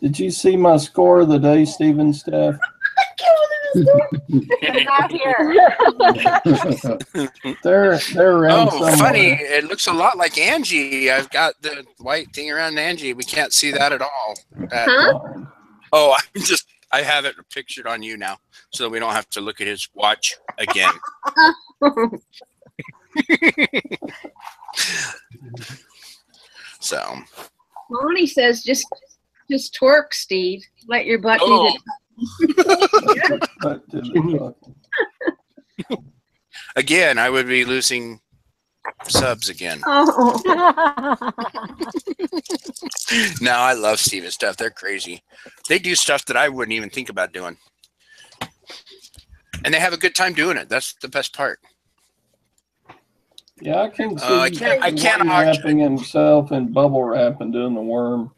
did you see my score of the day, Steven, Steph? They're not here. They're around Oh, somewhere. funny! It looks a lot like Angie. I've got the white thing around Angie. We can't see that at all. Huh? Oh, I have it pictured on you now, so that we don't have to look at his watch again. So. Lonnie says just twerk, Steve. Let your butt do the But to the fuck. Again, I would be losing subs again. Oh. No, I love Steve and stuff. They're crazy. They do stuff that I wouldn't even think about doing. And they have a good time doing it. That's the best part. Yeah, I can see I can't wrapping himself in bubble wrap and doing the worm.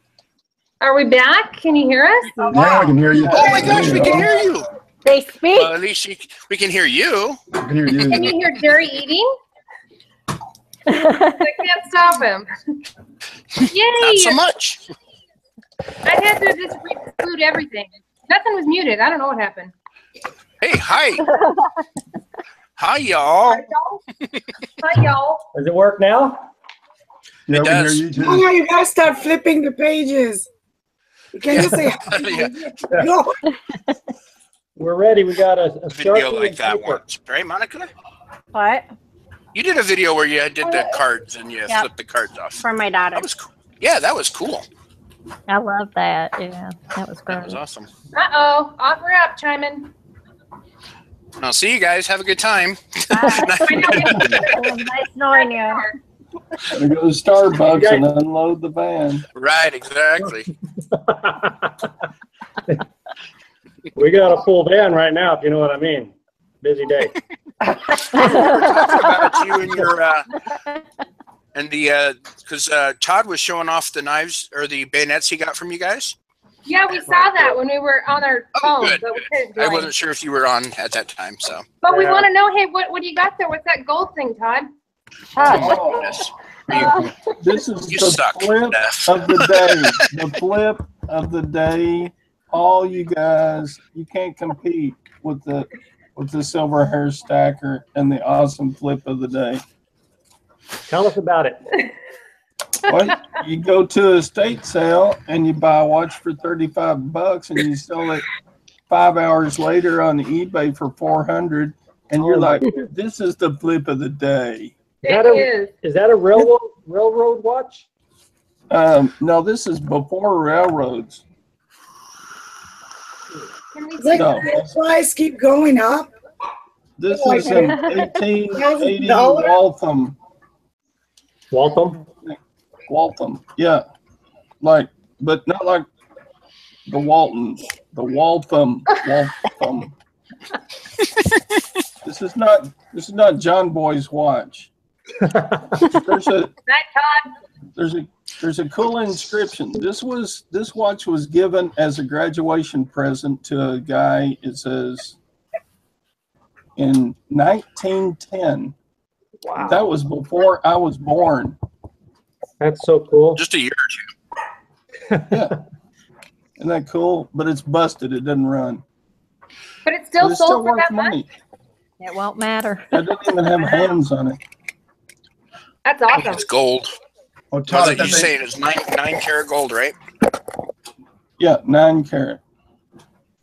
Are we back? Can you hear us? Oh, Yeah, I wow. can hear you. Oh my gosh, we can hear you. They speak. Well, at least we can hear you. I can hear you. Can you hear Jerry eating? I can't stop him. Yay! Not so much. I had to just reboot everything. Nothing was muted. I don't know what happened. Hey, hi. Hi, y'all. Hi, y'all. Does it work now? Yeah, It we can does. hear you too. Oh, no, you gotta start flipping the pages. You can't just say, Yeah. no. We're ready. We got a Video Sharpie like and that paper. works, right, Monica? What? You did a video where you did the cards and you Yep. flipped the cards off. For my daughter. That was cool. Yeah, that was cool. I love that. Yeah, that was That great. was awesome. Uh-oh. Offer up, Chimon. I'll see you guys. Have a good time. Nice knowing you. Gotta go to Starbucks and unload the van. Right, exactly. We got a full van right now, if you know what I mean. Busy day. We're talking about you and your and the because Todd was showing off the knives or the bayonets he got from you guys. Yeah, we saw that when we were on our Oh, phone, good. but we couldn't I join. wasn't sure if you were on at that time, so. But we Yeah. want to know, hey, what do you got there? What's that gold thing, Todd? Oh, goodness. This is You the suck, flip Steph. of the day. The flip of the day. All you guys, you can't compete with the silver hair stacker and the awesome flip of the day. Tell us about it. Well, you go to a estate sale and you buy a watch for $35 and you sell it 5 hours later on eBay for $400, and you're like, "This is the flip of the day." Is that a railroad watch? No, this is before railroads. Can we Like, No. the price keep going up. This Oh, is an 1880 $1,000? Waltham. Waltham, yeah, but not like the Waltons. The Waltham. This is not John Boy's watch. There's a there's a cool inscription. This watch was given as a graduation present to a guy. It says in 1910. Wow. That was before I was born. That's so cool. Just a year or two. Yeah. Isn't that cool? But it's busted. It doesn't run. But it's still But it's sold still for worth that much. money. It won't matter. It doesn't even have hands on it. That's awesome. It's gold. Oh, What Todd, did you say? It's 9 karat gold, right? Yeah, 9 karat.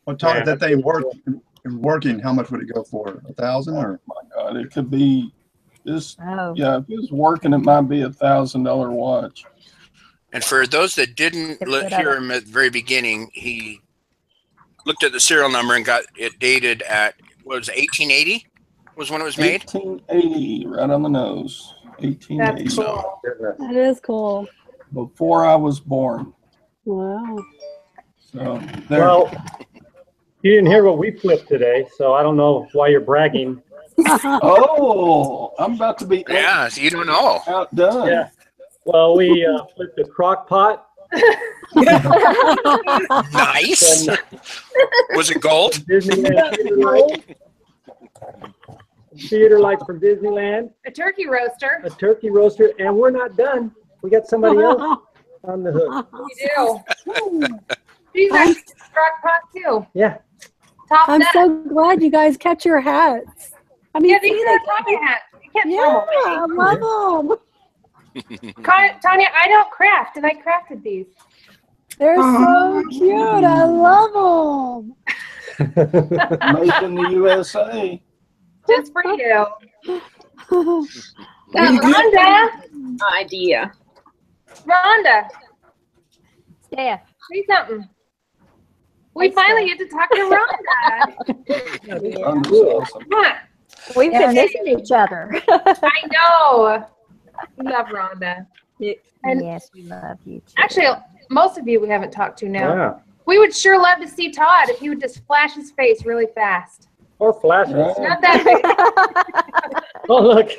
Well, Todd, if that thing working, how much would it go for? 1,000 or? My God, it could be this. Oh. Yeah, if it was working, it might be $1,000 watch. And for those that didn't hear him at the very beginning, he looked at the serial number and got it dated at, what was it, 1880? Was when it was made? 1880, right on the nose. 1880. That's cool. That is cool. Before I was born. Wow. So there. Well, you didn't hear what we flipped today, so I don't know why you're bragging. Oh, I'm about to be Yeah, so you don't know. outdone. Yeah. Well, we flipped a crock pot. Nice. Was it gold? Disneyland theater like from Disneyland, A turkey roaster. a turkey roaster, and we're not done. We got somebody else on the hook. You do. These are crock pot too. Yeah. Top I'm nut. so glad you guys kept your hats. I mean, Yeah, see, these they are Tanya hats. You can't yeah, throw I them love them. away. Tanya, I don't craft, and I crafted these. They're so cute. I love them. Made in the USA. Just for you. Rhonda. Idea. Rhonda, Steph. say something. We finally get to talk to Rhonda. Awesome. Come on. We've Yeah. been missing each other. I know. We love Rhonda. And yes, we love you too. actually, most of you we haven't talked to now. Yeah. We would sure love to see Todd if he would just flash his face really fast. Or flashes. Not that big. Oh, look.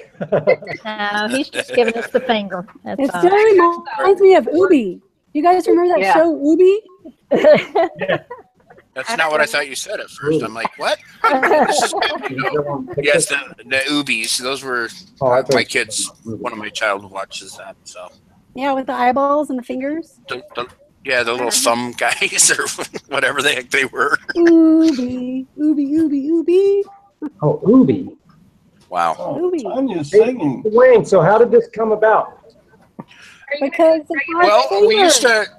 No, he's just giving us the finger. That's It all. still reminds me of Ubi. You guys remember that Yeah. show, Ubi? That's not what I thought you said at first. I'm like, what? This is yes, the Ubies. Those were my kids. One of my child watches that. So Yeah, with the eyeballs and the fingers. yeah, the little thumb guys or whatever the heck they were. Ubi, Ubi, Ubi, Ubi. Oh, Ubi. Wow. Oh, Ubi. Tanya's singing. Wayne, so how did this come about? Because it's my Well, we used favorite. to.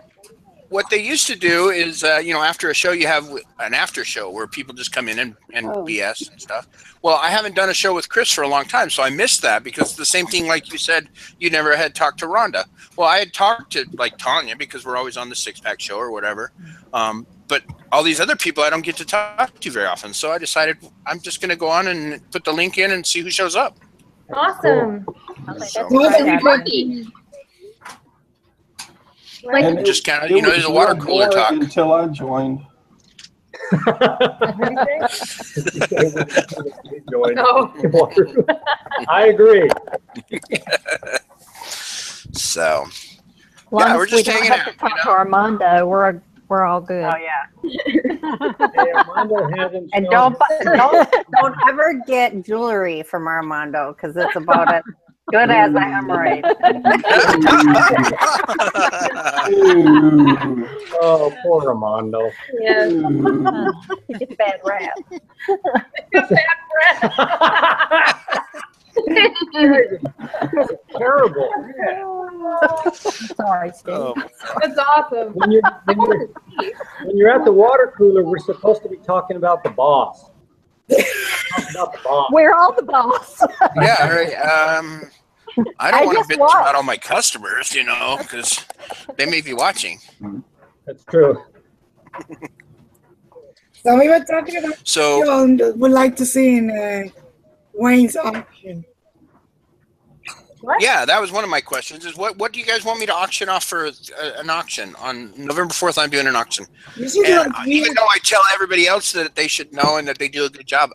What they used to do is, after a show, you have an after show where people just come in and Oh. BS and stuff. Well, I haven't done a show with Chris for a long time, so I missed that because the same thing, like you said, you never had talked to Rhonda. Well, I had talked to like Tanya because we're always on the Six Pack Show or whatever. But all these other people I don't get to talk to very often, so I decided I'm just going to go on and put the link in and see who shows up. Awesome. I think So- that's a great Well, idea. Like, And just kind of, it there's was a water real cooler boring talk. until I joined. no. I agree. So, As long Yeah, as we're we just don't hanging have out, to you talk know? to Armando, we're all good. Oh yeah. Hey, Armando hasn't And shown- don't ever get jewelry from Armando because it's about as good as a hemorrhoid. Ooh. Oh, poor Armando. Yeah. He gets a bad rap. Terrible. Sorry, Steve. Oh, That's awesome. When you're at the water cooler, we're supposed to be talking about the boss. Talk about the boss. We're all the boss. yeah, right. I I don't want just to bitch watched. about all my customers, because they may be watching. That's true. So we were talking about So, would like to see in Wayne's auction. yeah, that was one of my questions. Is what do you guys want me to auction off for an auction on November 4th? I'm doing an auction, You should and do even though I tell everybody else that they should know and that they do a good job,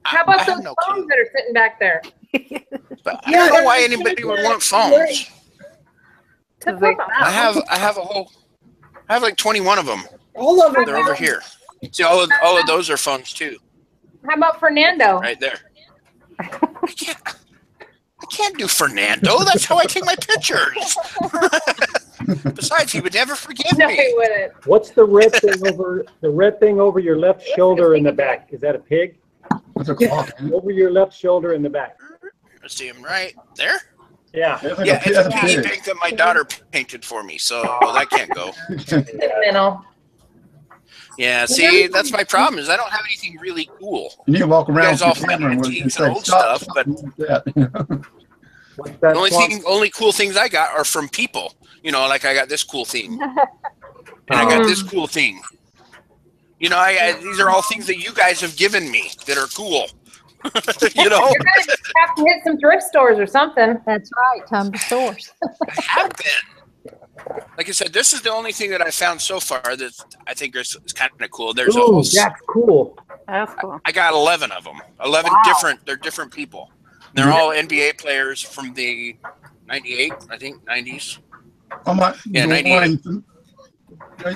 How about I have those no phones clue. that are sitting back there? But I don't know why anybody would want phones. To flip them I out. have like 21 of them. All of them. They're over here. See, all of those are phones too, How about Fernando? right there. I can't do Fernando. That's how I take my pictures. Besides, he would never forgive No, me. he wouldn't. What's the red thing over your left shoulder in the back? Is that a pig? What's a clock? Over your left shoulder in the back. I see him right there. Yeah. That's like Yeah, it's that's a piggy bank that my daughter painted for me, so that can't go. Sentimental. Yeah, see, that's my problem is I don't have anything really cool. You need to walk around guys all with your camera and antiques say, and old stop, stuff, but- stop that. What's The that? only cool things I got are from people. You know, like I got this cool thing, and I got this cool thing. You know, these are all things that you guys have given me that are cool. You know, You're gonna have to hit some thrift stores or something. That's right. Time to source. I have been. Like I said, this is the only thing that I found so far that I think is kind of cool. There's a Ooh, whole. that's cool. That's cool. I got 11 of them. 11 different. They're different people. They're all NBA players from the 98, I think, 90s. Oh my, Yeah, the 98. one-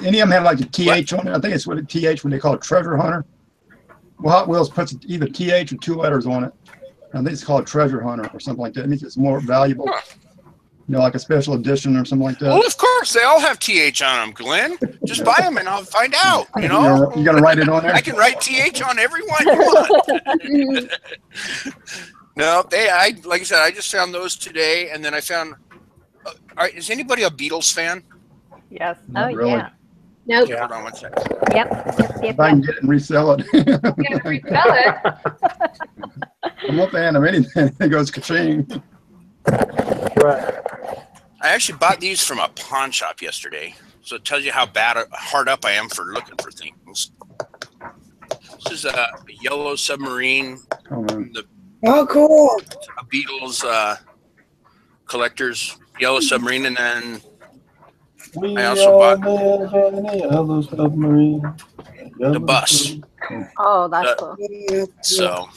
any of them have like a TH on it. I think it's what a TH when they call it treasure hunter. Well, Hot Wheels puts either TH or 2 letters on it. I think it's called treasure hunter or something like that. It means it's more valuable. Huh. You know, like a special edition or something like that. Well, of course, they all have TH on them, Glenn. Just buy them and I'll find out. You know, You gotta write it on there. I can write TH on every one you want. No, like I said, I just found those today, and then I found. Is anybody a Beatles fan? Yes. Not Oh, really. yeah. Nope. Yeah. Hold on one second. Yep. If I can get it and resell it. You gotta resell it. I'm not a fan of anything. It goes ka-ching. Right. I actually bought these from a pawn shop yesterday, so it tells you how hard up I am for looking for things. This is a yellow submarine, Oh, man. Oh, cool. a Beatles collector's yellow submarine, and then We I also bought- live in a yellow submarine. the bus. Oh, that's Uh, cool. So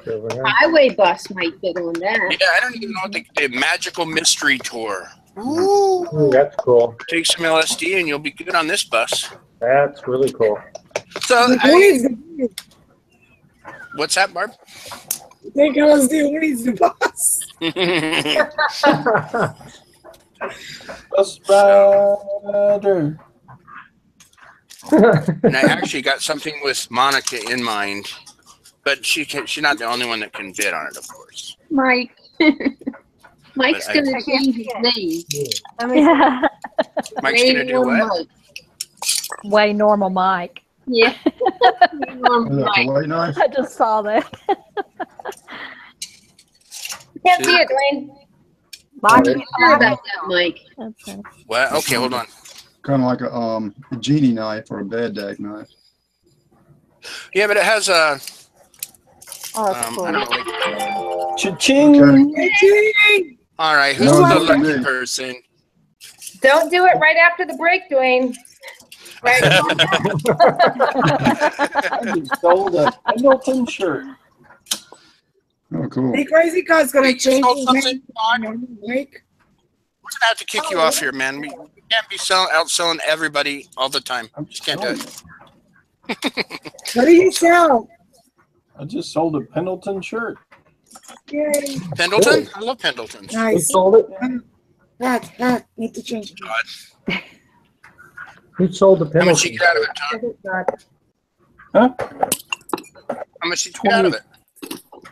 Over here. Highway bus might fit on that. yeah, I don't even know what the magical mystery tour. Ooh, that's cool. Take some LSD and you'll be good on this bus. That's really cool. So what's that, Barb? They got us the leads the bus. Bus rider. And I actually got something with Monica in mind, but she's not the only one that can bid on it, of course. Mike. Mike's But I- gonna change his name. Yeah. Mike's gonna do what? Mike. Way normal Mike. Yeah. Is that Mike. a white knife? I just saw that. Can't see it, Dwayne. Sorry about that, Mike. That's nice. What? Okay, hold on. Kind of like a genie knife or a bad dag knife. Yeah, but it has a. Oh, that's cool. I don't know. Like, Cha-ching. Okay. all right, who's No, the not for lucky me. person? Don't do it right after the break, Dwayne. Right. I just sold a Pendleton shirt. Oh, cool. Hey, Crazy Car's gonna Hey, you change sold his something, name. Mike. We're gonna have to kick you off here, man. We can't be outselling everybody all the time. Just can't do it. What do you sell? I just sold a Pendleton shirt. Yay. Pendleton? I love Pendletons. You Nice. sold it? Hat. Need to change it. Who sold the How much did penalty? you get out of it, Tom? Huh? How much did you get out of it?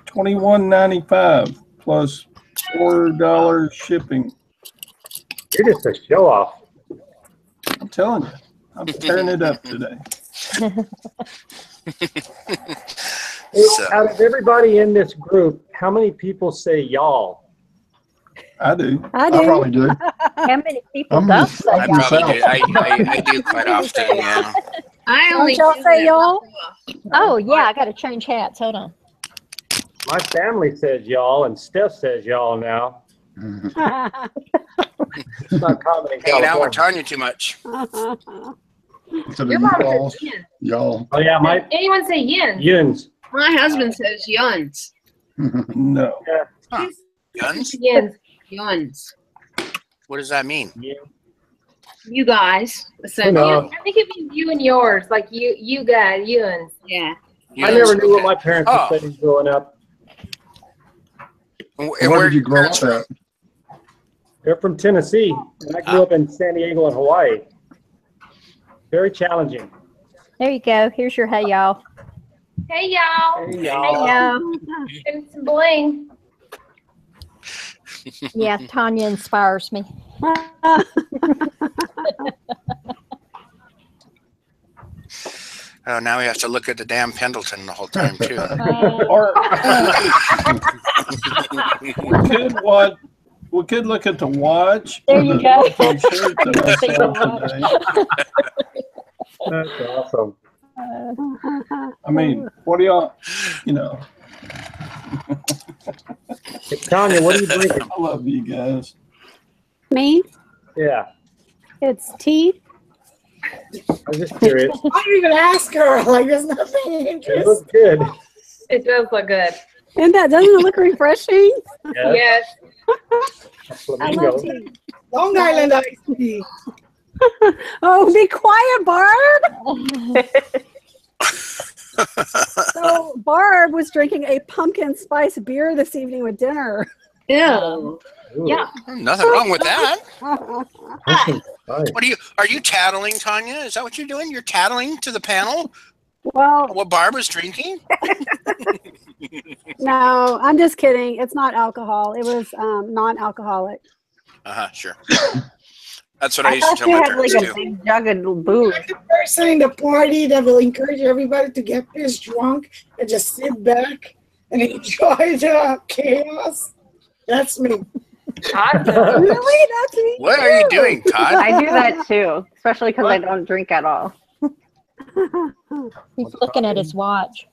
$21.95 plus $4 shipping. You're just a show off. I'm telling you, I'm tearing it up today. Hey, So- out of everybody in this group, how many people say y'all? I do. I I do. probably do. How many people I'm don't just- say I I'm y'all? probably do. I do quite often, yeah. I Don't only y'all do say that y'all? Oh, yeah, I got to change hats. Hold on. My family says y'all, and Steph says y'all now. It's not common in Hanging out with California. Tanya too much. Instead of Your mom y'all, says yin. y'all. Oh yeah, my Anyone say yin? yins. My husband says yuns. No. Huh. Guns? Yuns. Yuns. What does that mean? Yeah. You guys. Listen, No. I think it means you and yours, like you guys, you and. yeah. I never knew what my parents were saying growing up. And Where did you grow up at? They're from Tennessee, and I grew up in San Diego and Hawaii. Very challenging. There you go. Here's your hey, y'all. Hey, y'all. Hey, Hey, y'all. y'all. And some bling. Yeah, Tanya inspires me. Oh, now we have to look at the damn Pendleton the whole time too. Or we could look at the watch. There you go. The shirt that I saw today. That's awesome. I mean, what do y'all, Hey, Tanya, what are you drinking? I love you guys. Me? Yeah, It's tea. I was just curious. I didn't even ask her. Like, there's nothing It interesting. looks good. It does look good. And that doesn't it look refreshing? Yeah. Yes. I Flamingo. love tea. Long Island iced tea. Oh, be quiet, Barb. So Barb was drinking a pumpkin spice beer this evening with dinner. Ew. Ooh. Yeah. Nothing wrong with that. Pumpkin spice. What are you tattling, Tanya? Is that what you're doing? You're tattling to the panel Well, what Barb was drinking? no, I'm just kidding. It's not alcohol. It was non-alcoholic. Sure. That's what I used to thought tell you my had parents like a too. big jug of booze. Like the person in the party that will encourage everybody to get pissed drunk and just sit back and enjoy the chaos. That's me. Awesome. Really? That's me. What are you doing, Todd? I do that too, especially because I don't drink at all. He's looking at his watch.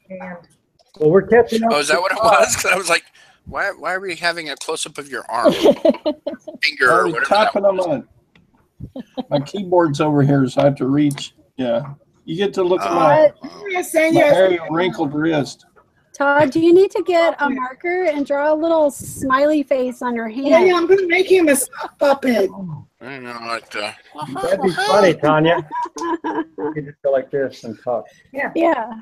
Well, we're catching up. Oh, is that what it was? 'Cause I was like, why are we having a close up of your arm, finger, or I'm whatever? tapping them on. My keyboard's over here, so I have to reach. Yeah. You get to look at my hairy, wrinkled wrist. Todd, do you need to get a marker and draw a little smiley face on your hand? Yeah, I'm going to make him a sock puppet. I don't know what. That'd be funny, Tanya. You could just go like this and talk. Yeah. Yeah.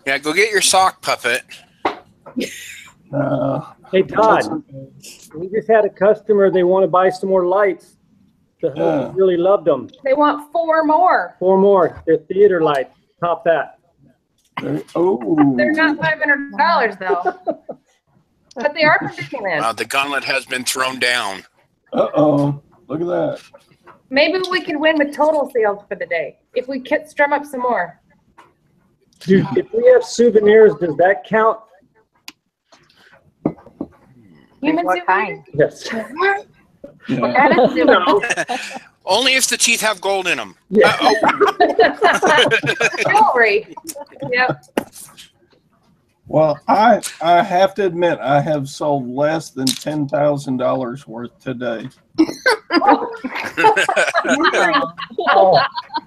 Yeah, go get your sock puppet. Hey, Todd, we just had a customer. They want to buy some more lights. The husband really loved them. They want 4 more. 4 more. They're theater lights. Top that. Oh. They're not $500 though. But they are from Disneyland. The gauntlet has been thrown down. Uh-oh. Look at that. Maybe we can win with total sales for the day if we strum up some more. Dude, if we have souvenirs, does that count? Human What kind? Yes. Only if the teeth have gold in them. Yeah. Jewelry. Yep. Well, I have to admit, I have sold less than $10,000 worth today. Oh,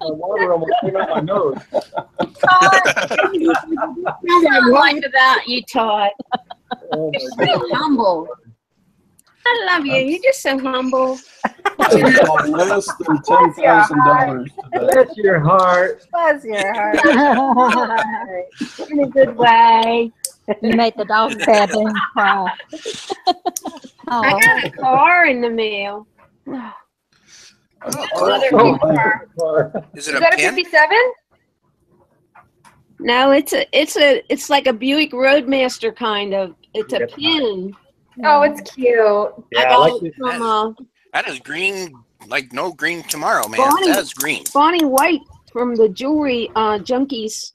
my water almost came out my nose. I like about you, Todd. Oh, You're my so God. humble. I love you. You're just so humble. I sold less than $10,000 today. Bless your heart. Bless your heart. In a good way. You made the dog baboon cry. I got a car in the mail. Is Is it a that a pin? 57? No, it's like a Buick Roadmaster kind of. It's a Yep. pin. Oh, it's cute. Yeah, I I got like it this. from That is green, like no green tomorrow, man. Bonnie. That is green. Bonnie White from the Jewelry Junkies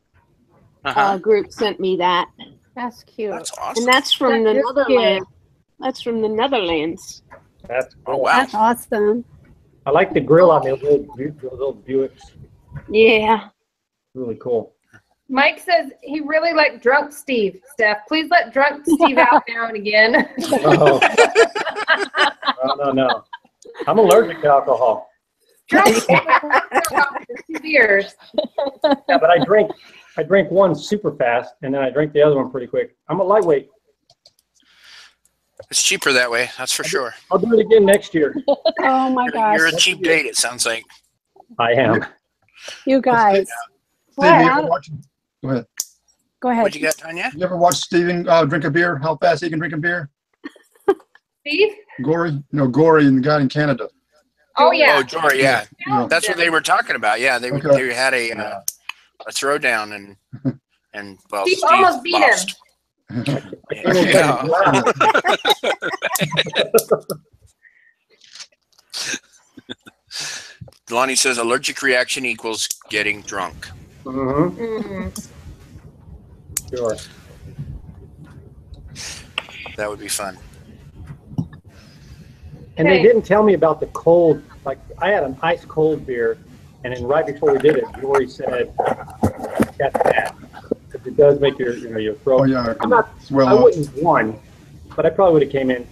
group sent me that. That's cute. That's awesome. And that's from the That is Netherlands. That's from the Netherlands. That's Oh, cool. wow. That's awesome. I like the grill on the little Buicks. Yeah. Really cool. Mike says he really liked Drunk Steve. Steph, please let Drunk Steve out now and again. Oh. No. I'm allergic to alcohol. Two beers. Yeah, but I drank one super fast, and then I drank the other one pretty quick. I'm a lightweight. It's cheaper that way, that's for sure. I'll do it again next year. Oh my gosh. You're a cheap date, it sounds like. I am. You guys. Steve, you Wow. ever watch, go ahead. Go ahead. What'd you got, Tanya? You ever watch Steven drink a beer? How fast he can drink a beer? Steve? Gory? No, Gory and the guy in Canada. Oh, yeah. Oh, Jory, yeah. Yeah. That's what they were talking about. Yeah, they Okay. they had a throwdown and well, Steve Steve almost beat him. lost. Yeah. Lonnie says allergic reaction equals getting drunk. Mm-hmm. Mm. Sure. That would be fun. And they Okay. didn't tell me about the cold. Like, I had an ice cold beer, and then right before we did it, Jory said, "That's bad." Because it does make your throat. Oh, yeah. I'm not. Swell I up. wouldn't have won, but I probably would have came in.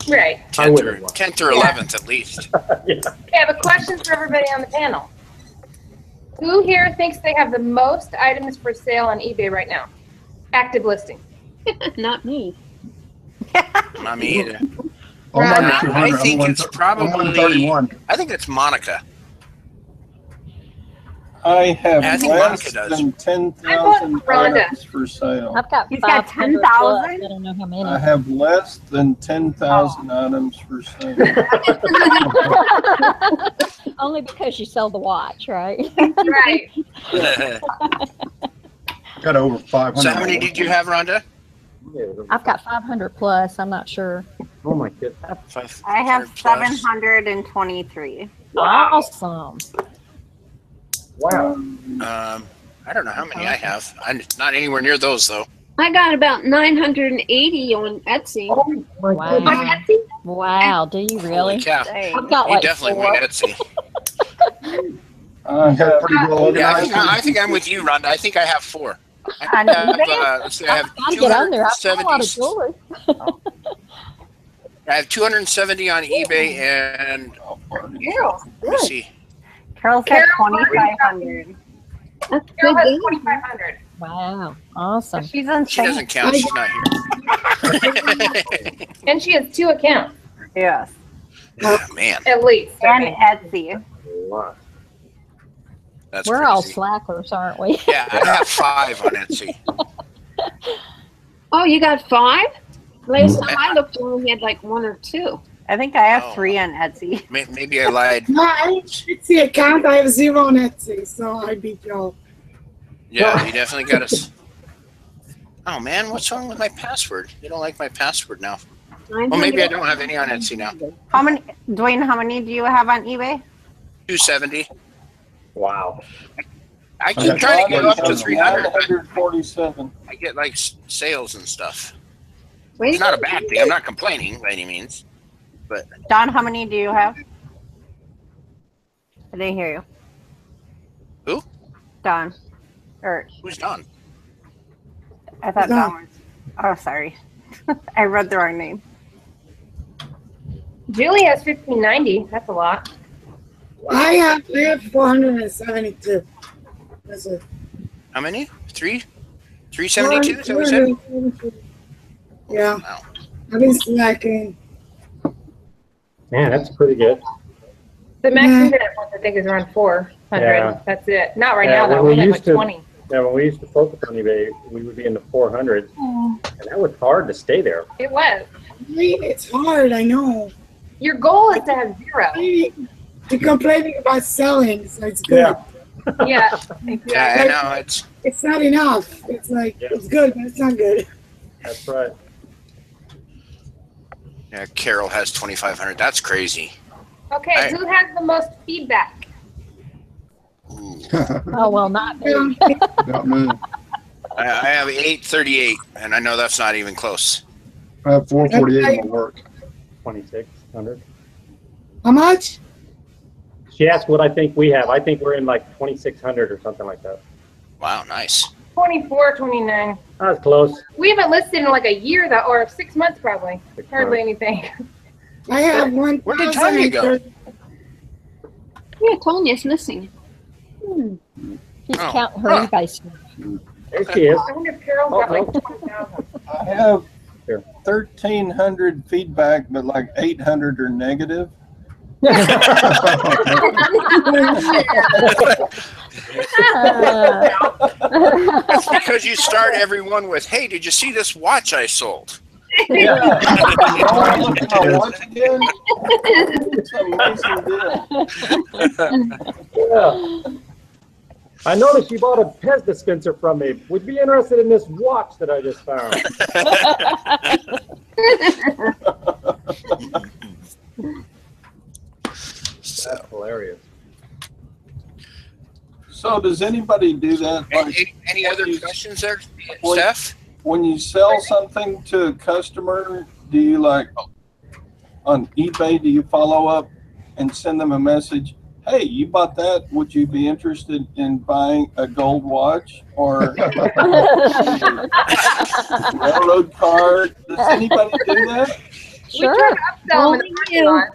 Right. I 10th would've or, won. 10th or 11th at least. Yeah. Okay, I have a question for everybody on the panel. Who here thinks they have the most items for sale on eBay right now? Active listing. Not me. Not me either. Oh, I'm Right. under 200. I think I'm it's 131. I think it's Monica. I have I think less Monica does. than 10,000 I bought Rhonda. items for sale. I've got He's got 500 plus. 10,000? I don't know how many. I have less than 10,000 items for sale. Only because you sell the watch, right? Right. Got over 500. So how many did you have, Rhonda? I've got 500 plus. I'm not sure. Oh my goodness. I have 500 plus. 723. Awesome. Wow. I don't know how many I have. I'm not anywhere near those though. I got about 980 on Etsy. Oh my Wow. goodness. Wow. Do you really? Holy cow. I've got You like definitely 4. went Etsy. You got pretty well Yeah, organized. I think I'm with you, Rhonda. I think I have 4. I On have, eBay? let's see, I have I'll get on there. I've got a lot of 270. jewelry. I have 270 on eBay, and Carol. let me see. Carol said 2,500. That's Carol has good. 2,500. Wow. Awesome. She's She insane. doesn't count. She's not here. And she has 2 accounts, Yes. Oh, man, at least. And Etsy. A lot. that's We're all crazy. slackers, aren't we? Yeah, I have 5 on Etsy. Oh, you got 5? Last time I looked, you only had like 1 or 2. I think I have Oh. 3 on Etsy. Maybe I lied. No, I have Etsy account. I have 0 on Etsy, so I beat Joe. Yeah, you definitely got us. Oh man, what's wrong with my password? You don't like my password now. Well, maybe I don't have any on Etsy now. How many, Dwayne, how many do you have on eBay? 270. Wow. I keep trying to get up to 300. But 147. I get like sales and stuff. Wait, It's not a bad thing. I'm not complaining by any means. But Don, how many do you have? I didn't hear you. Who? Don. Or who's done? I thought Don. Don was. Oh, sorry. I read the wrong name. Julie has 1,590. That's a lot. I have 472. That's it. How many? 372? Is that what you said? 472. Yeah, Wow. I've been slacking. Man, that's pretty good. The maximum bid at once, I think, is around 400. Yeah. That's it. Not right Yeah, now, though. when we We're at used like to- 20. Yeah, when we used to focus on eBay, we would be in the 400s, and that was hard to stay there. It was. It's hard, I know. Your goal is to have 0. You're complaining about selling, so it's good. Yeah. Yeah. Yeah, I know. It's not enough. It's like, Yeah. it's good, but it's not good. That's right. Yeah, Carol has 2,500. That's crazy. Okay, I- who has the most feedback? Ooh. Oh, well, not me. Not me. I have 838, and I know that's not even close. I have 448 in my work. 2,600. How much? She asked what I think we have. I think we're in like 2,600 or something like that. Wow, nice. 24, 29. That was close. We haven't listed in like a year, though, or 6 months probably. 6 Hardly months. anything. I have Where did Tanya go? Yeah, Tanya's missing. She's Oh. counting her Huh. eBay stuff. There she is. I wonder if Carol got like 20,000. I have Here. 1,300 feedback, but like 800 are negative. That's because you start everyone with, "Hey, did you see this watch I sold?" Yeah. Once again, it's an amazing deal. Yeah. I noticed you bought a Pez dispenser from me. Would you be interested in this watch that I just found? That's hilarious. So does anybody do that? Like, Any other questions there, Well, Steph? when you sell something to a customer, do you like on eBay, do you follow up and send them a message? Hey, you bought that. Would you be interested in buying a gold watch or railroad card? Does anybody do that? Sure. We tried to upsell them in the parking lot.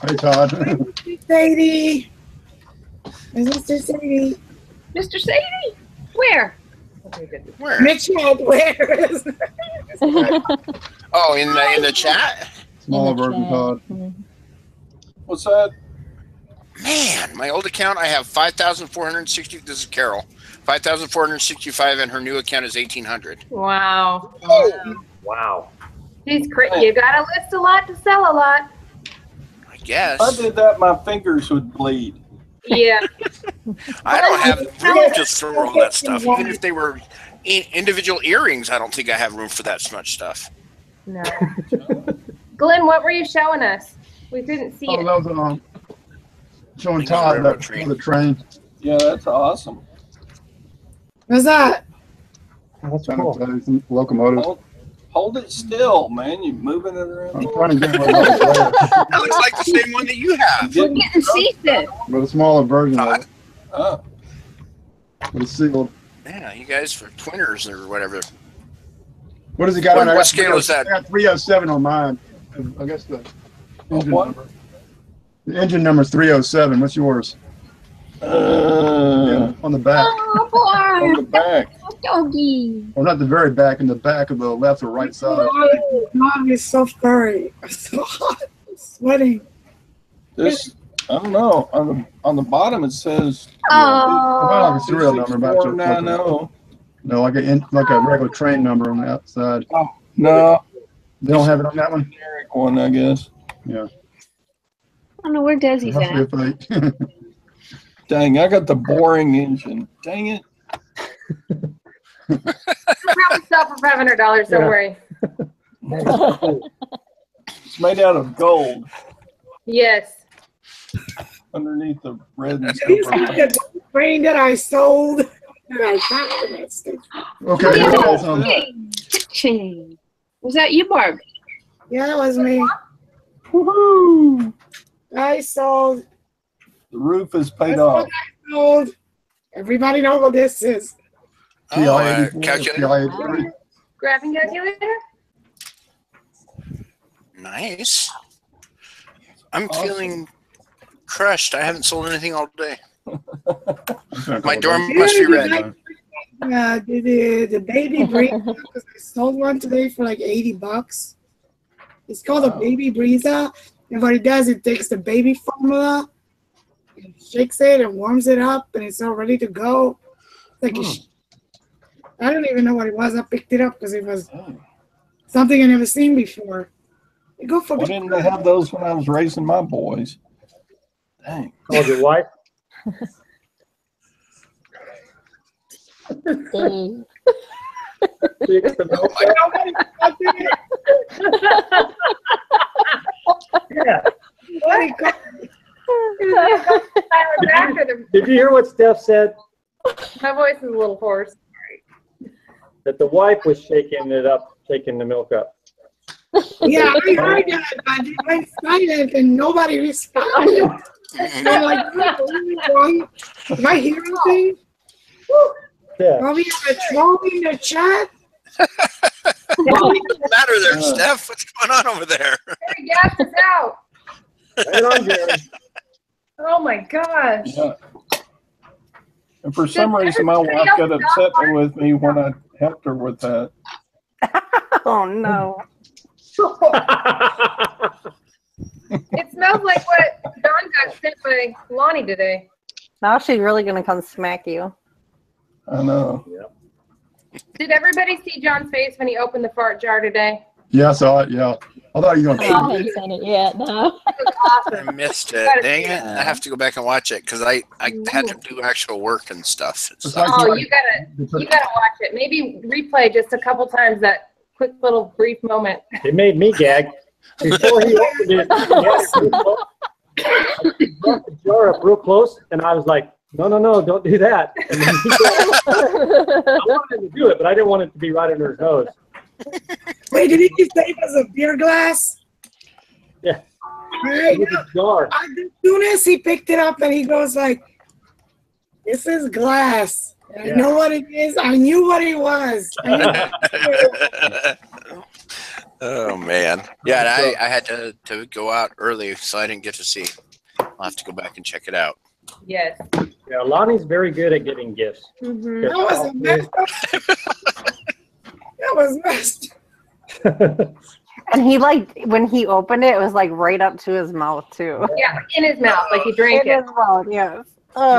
Hey, Todd. Sadie. Mr. Sadie. Mr. Sadie, where? Where? Mitchell, where is Oh, in the chat. Smaller version, Todd. What's that? Man, my old account, I have 5,460. This is Carol. 5,465, and her new account is 1,800. Wow. Wow. She's crazy. You gotta list a lot to sell a lot. I guess. If I did that, my fingers would bleed. Yeah. I don't have room to store all that stuff. Even if they were individual earrings, I don't think I have room for that much stuff. No. Glenn, what were you showing us? We didn't see Oh, it. that was showing Think Todd of that railroad train. the train. Yeah, that's awesome. What's that? That's Trying to cool. tell you some locomotives. Hold it still, man. You're moving it around. I'm trying to get one of those there, That looks like the same one that you have. We're getting seasick. but a smaller version of Todd. it. Oh, But it's sealed. Yeah, you guys for twinners or whatever. What has it got What- on there? what scale is that? I got 307 on mine. I guess the engine what? number. The engine number is 307. What's yours? Yeah, on the back. Oh, on the boy. back. Doggy. Well, not the very back, in the back of the left or right side. Mom is so furry. I'm so hot. I'm sweating. This, I don't know. On the bottom it says Well, like a serial number. But 490. no, like a regular train number on the outside. No, They don't have it on that one? generic one, I guess. Yeah. I don't know where Desi's Must be at. a fake. Dang, I got the boring engine. Dang it. I'll probably sell for $500. Don't Yeah. worry. It's made out of gold Yes. underneath the red and These silver. are the brain that I sold. And I got that stuff. Okay. Yeah. here it is, Cha-ching. Was that you, Barb? Yeah, it was me. Woohoo! I sold. The roof is paid That's off. what I sold. Everybody know what this is. Oh, TI-84, calculator. TI-83. Graphing calculator? Nice. I'm feeling crushed. I haven't sold anything all day. My dorm must be red. The baby breezer, because I sold one today for like $80. It's called a baby breezer, and what it does, it takes the baby formula, and shakes it and warms it up, and it's all ready to go. Like I don't even know what it was. I picked it up because it was something I never seen before. Go for Why didn't they have those when I was raising my boys? Dang. Called your wife? Dang. So you get the milk? Yeah. Did you hear what Steph said? My voice is a little hoarse. That the wife was shaking it up, shaking the milk up. Yeah, I heard that, but it went silent and nobody responded. And I'm like, am I hearing things? Yeah. Are we have a troll in the chat? What's the matter there, Steph? What's going on over there? Hey, gas is out. Right on, Jerry. Oh my gosh. Yeah. And for some reason, my wife got upset with me when I helped her with that. Oh no. It smells like what Don got sent by Lonnie today. Now she's really gonna come smack you. I know. Did everybody see John's face when he opened the fart jar today? Yeah, I saw it. Yeah. I thought you were going I to. haven't seen it yet. No. It was awesome. I missed it. Dang it! I have to go back and watch it because I had to do actual work and stuff. It's like Oh, somebody- you gotta watch it. Maybe replay just a couple times that quick little brief moment. It made me gag. Before he opened it, he brought the jar up real close, and I was like, no, don't do that. And then I wanted him to do it, but I didn't want it to be right under his nose. Wait, did he just say it was a beer glass? Yeah. Right. It was a jar. As soon as he picked it up and he goes like, this is glass. And I know what it is. I knew what it was. Oh man, yeah. And I had to go out early, so I didn't get to see. I'll have to go back and check it out. Yes. Yeah, Lonnie's very good at giving gifts. Mm-hmm. That was messed up. That was messed. And he when he opened it, it was like right up to his mouth too. Yeah, in his mouth, like he drank In it. his mouth, yes.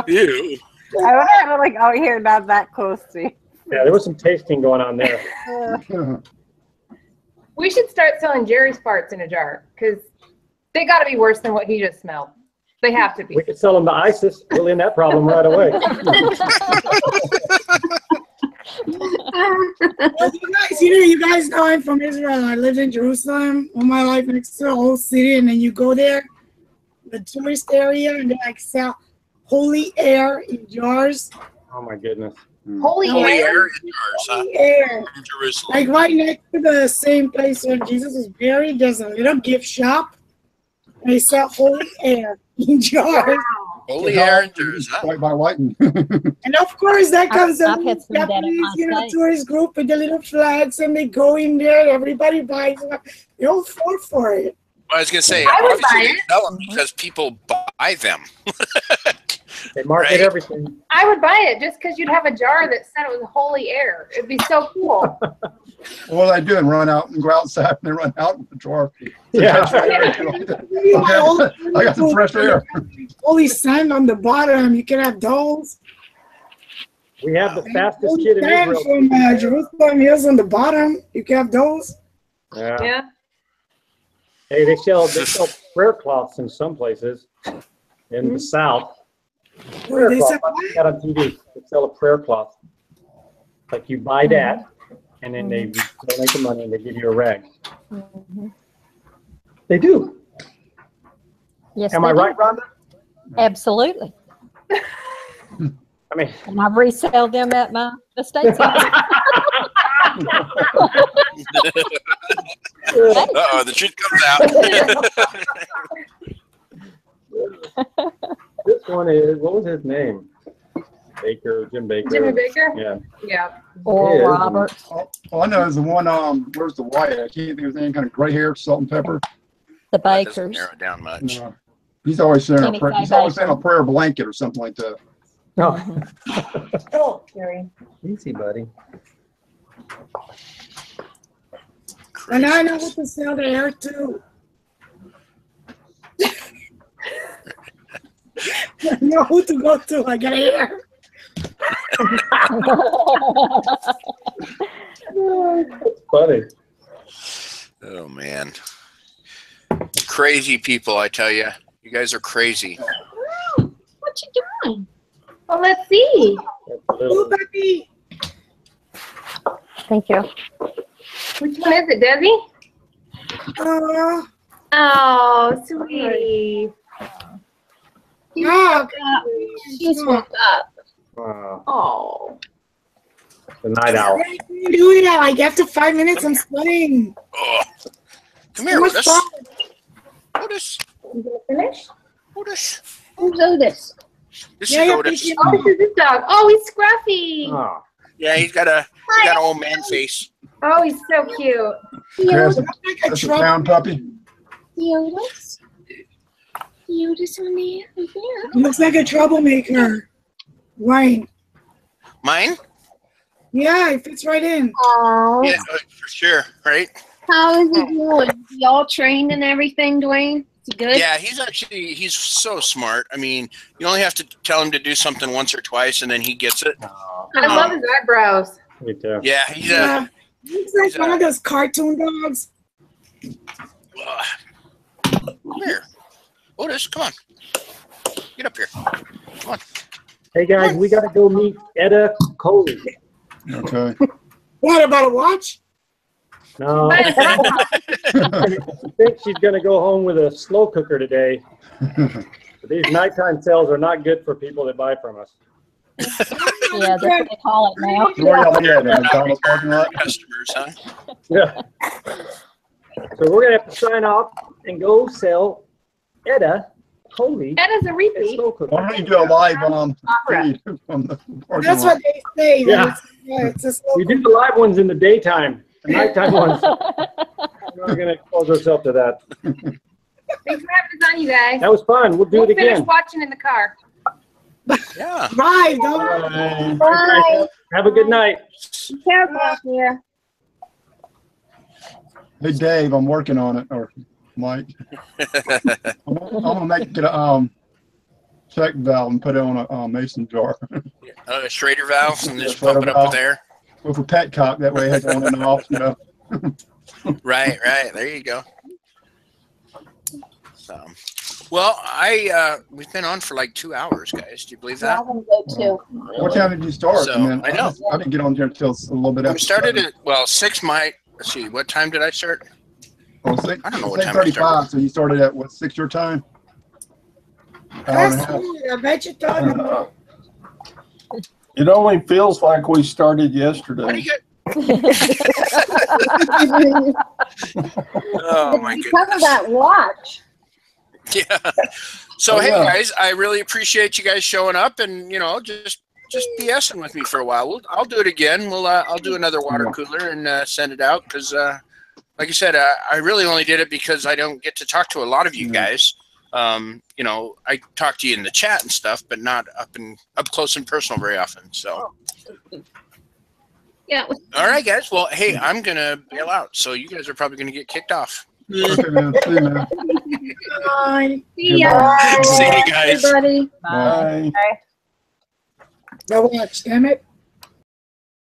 Ew. I would have it like out here, not that close to you. Yeah, there was some tasting going on there. We should start selling Jerry's farts in a jar because they got to be worse than what he just smelled. They have to be. We could sell them to ISIS. We'll end that problem right away. Well, you guys know I'm from Israel. I lived in Jerusalem all my life next to the whole city, and then you go there, the tourist area, and they like sell holy air in jars. Oh my goodness. Holy Holy air. air in jars, huh? Holy air. From Jerusalem. Like right next to the same place where Jesus was buried, there's a little gift shop. And they sell holy air in jars. Holy air in jars, huh? White by white. And of course, that comes I've up had with some of that at Japanese, my state. tourist group with the little flags, and they go in there, and everybody buys them. They all fall for it. I was gonna say, I would obviously buy they it. sell them because people buy them. They market Right. everything. I would buy it just because you'd have a jar that said it was holy air. It'd be so cool. What I do and run out and go outside and then run out with the jar. Yeah. I got some fresh air. Holy sand on the bottom. You can have those. We have the fastest Holy kid in sand Israel. from Jerusalem Hills on the bottom. You can have those. Yeah. Yeah. Hey, they sell prayer cloths in some places in the South. Prayer They cloth. sell I got on TV. They sell a prayer cloth. Like you buy that, and then they donate the money and they give you a rag. They do. Yes, Am they I do. right, Rhonda? Absolutely. I mean, And I resell them at my estate center. Uh-oh, the truth comes out. this one is, what was his name? Baker, Jim Baker. Jimmy Baker? Yeah. Yeah. Or Yeah. Robert. All I know is the one, where's the white? I can't think of his name, kind of gray hair, salt and pepper. The That doesn't Bakers. narrow it down much. He's always saying Kenny he's always Baker. saying a prayer blanket or something like that. Oh, Oh, Jerry. easy, buddy. And I know what to sell the air too. I know who to go to. I got air. That's funny. Oh man, crazy people! I tell you, you guys are crazy. What you doing? Well, let's see. That's a Ooh, little, baby. Thank you. Which one is it, Desi? Oh, sweetie. Oh, She's woke up. Oh. the night owl. I can't do that. Like after 5 minutes, I'm sweating. Oh, come So here, much Otis. fun. Otis. You gonna finish? Otis. Who's Otis? This Yeah, is yeah, Otis. thank Oh, this is this dog. Oh, he's scruffy. Oh, Yeah, he's got an old man face. Oh, he's so cute. Yes, Like a that's a trouble. pound puppy. Otis? cutest one they ever did. Looks like a troublemaker. Wayne. Mine? Yeah, it fits right in. Oh, Yeah, for sure. Right? how is he doing? He all trained and everything, Dwayne? Is he good? Yeah, he's so smart. I mean, you only have to tell him to do something once or twice, and then he gets it. I love his eyebrows. Me too. Yeah, he's a. Looks like one of those cartoon dogs. Come here, Otis. Come on, get up here. Come on. Hey guys, we got to go meet Etta Coley. Okay. What about a watch? No, I think she's going to go home with a slow cooker today. But these nighttime sales are not good for people that buy from us. Yeah, that's what they call it now. So where y'all be at? The McDonald's parking lot? Customers, huh? Yeah. So we're going to have to sign off and go sell Etta Coley. That is a a repeat. slow cooker. Why don't you do a live Opera. feed from the parking That's lot? what they say. Yeah. It's a slow We do the live ones in the daytime. The nighttime ones, we're not going to expose ourselves to that. Thanks for having us on, you guys. That was fun. We'll do We'll it finish again. watching in the car. Yeah. Right, don't Bye. Have a good night. Be careful out there. Hey Dave, I'm working on it, or Mike. I'm gonna get a check valve and put it on a mason jar. Schrader valves and just Schrader pump it up valve. with air. With a petcock, that way it has on and off, you know. Right. There you go. So, well, we've been on for like 2 hours, guys. Do you believe Yeah, that? I'm gonna go too. What time did you start? So, And then I know. I didn't get on there until a little bit after. We started at 6. Let's see, what time did I start? Oh, six, I don't know what time I 6:35. started. So you started at what, 6 your time? Hour and a That's half. good. I bet you thought. It only feels like we started How do yesterday. you get? Oh my Because of goodness. that watch. Yeah. So Oh, hey yeah. guys, I really appreciate you guys showing up and just BSing with me for a while. I'll do it again. I'll do another water cooler and send it out because like I said, I really only did it because I don't get to talk to a lot of you guys. I talk to you in the chat and stuff, but not up close and personal very often. So, Yeah. all right, guys. Well, hey, I'm gonna bail out, so you guys are probably gonna get kicked off. Okay, man. See you, man. Bye. See ya. See you guys. Everybody. Bye. No watch, damn it.